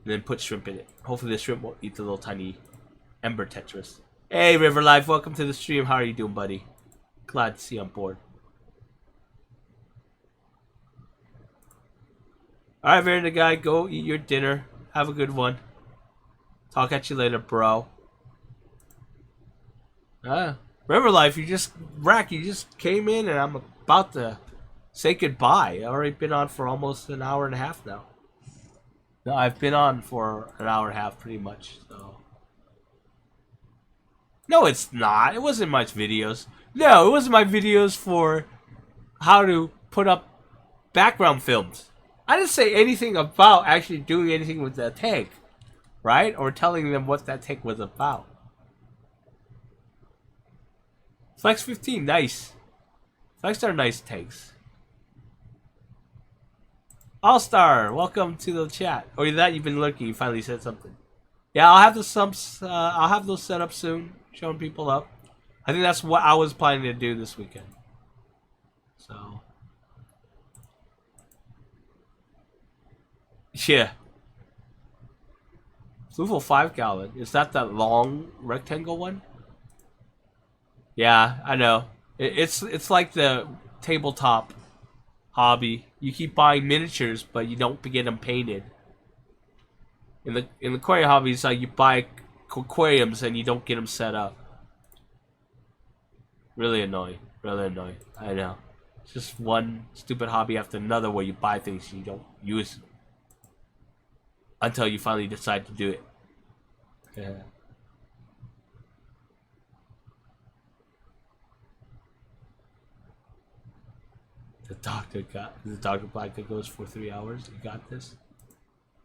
And then put shrimp in it. Hopefully the shrimp won't eat the little tiny ember tetras. Hey River Life, welcome to the stream. How are you doing, buddy? Glad to see you on board. Alright, Verna guy, go eat your dinner. Have a good one. Talk at you later, bro. River Life, you just came in and I'm about to say goodbye. I've already been on for almost an hour and a half now. No, I've been on for an hour and a half pretty much, so. No, it's not. It wasn't my videos. No, it wasn't my videos for how to put up background films. I didn't say anything about actually doing anything with the tank. right? Or telling them what that tank was about. Flex 15, nice. Flex are nice tanks. All-Star, welcome to the chat. Or that you've been lurking, you finally said something. Yeah, I'll have the sumps, I'll have those set up soon, showing people up. I think that's what I was planning to do this weekend. So. Yeah. Fluval 5 gallon. Is that long rectangle one? Yeah, I know. It's like the tabletop hobby. You keep buying miniatures, but you don't get them painted. In the aquarium hobby, it's like you buy aquariums and you don't get them set up. Really annoying. Really annoying. I know. It's just one stupid hobby after another where you buy things you don't use until you finally decide to do it. Yeah. The doctor black that goes for 3 hours. You got this.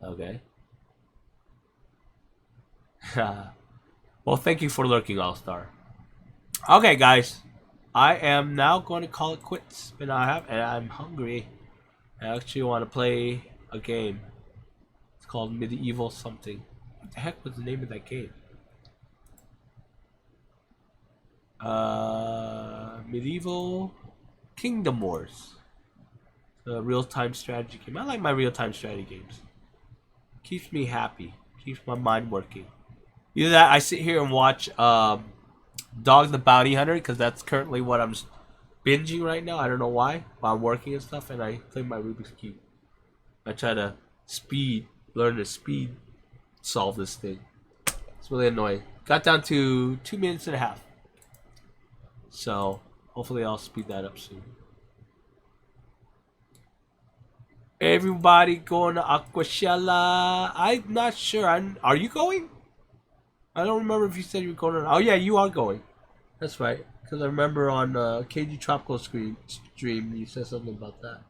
Okay. Well, thank you for lurking, All-Star. Okay, guys. I am now going to call it quits. And I'm hungry. I actually want to play a game. It's called Medieval something. What the heck was the name of that game? Medieval Kingdom Wars. The real-time strategy game. I like my real-time strategy games. Keeps me happy. Keeps my mind working. Either that, I sit here and watch Dog the Bounty Hunter, because that's currently what I'm binging right now. I don't know why. While I'm working and stuff, and I play my Rubik's Cube. I try to learn to speed solve this thing. It's really annoying. Got down to 2 minutes and a half. So, hopefully I'll speed that up soon. Everybody going to Aquashella. I'm not sure. Are you going? I don't remember if you said you were going or. Oh yeah, you are going. That's right. Because I remember on KG Tropical stream you said something about that.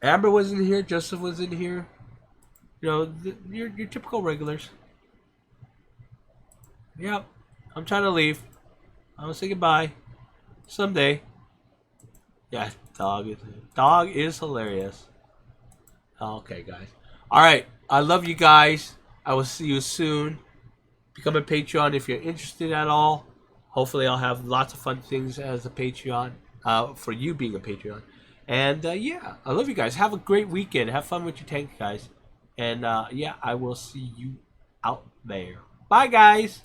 Amber was in here. Joseph was in here. You know, your typical regulars. Yep. I'm trying to leave. I'm gonna say goodbye. Someday. Yeah, dog is hilarious. Okay, guys. Alright. I love you guys. I will see you soon. Become a Patreon if you're interested at all. Hopefully I'll have lots of fun things as a Patreon. For you being a Patreon. And yeah, I love you guys. Have a great weekend. Have fun with your tank, guys. And yeah, I will see you out there. Bye, guys.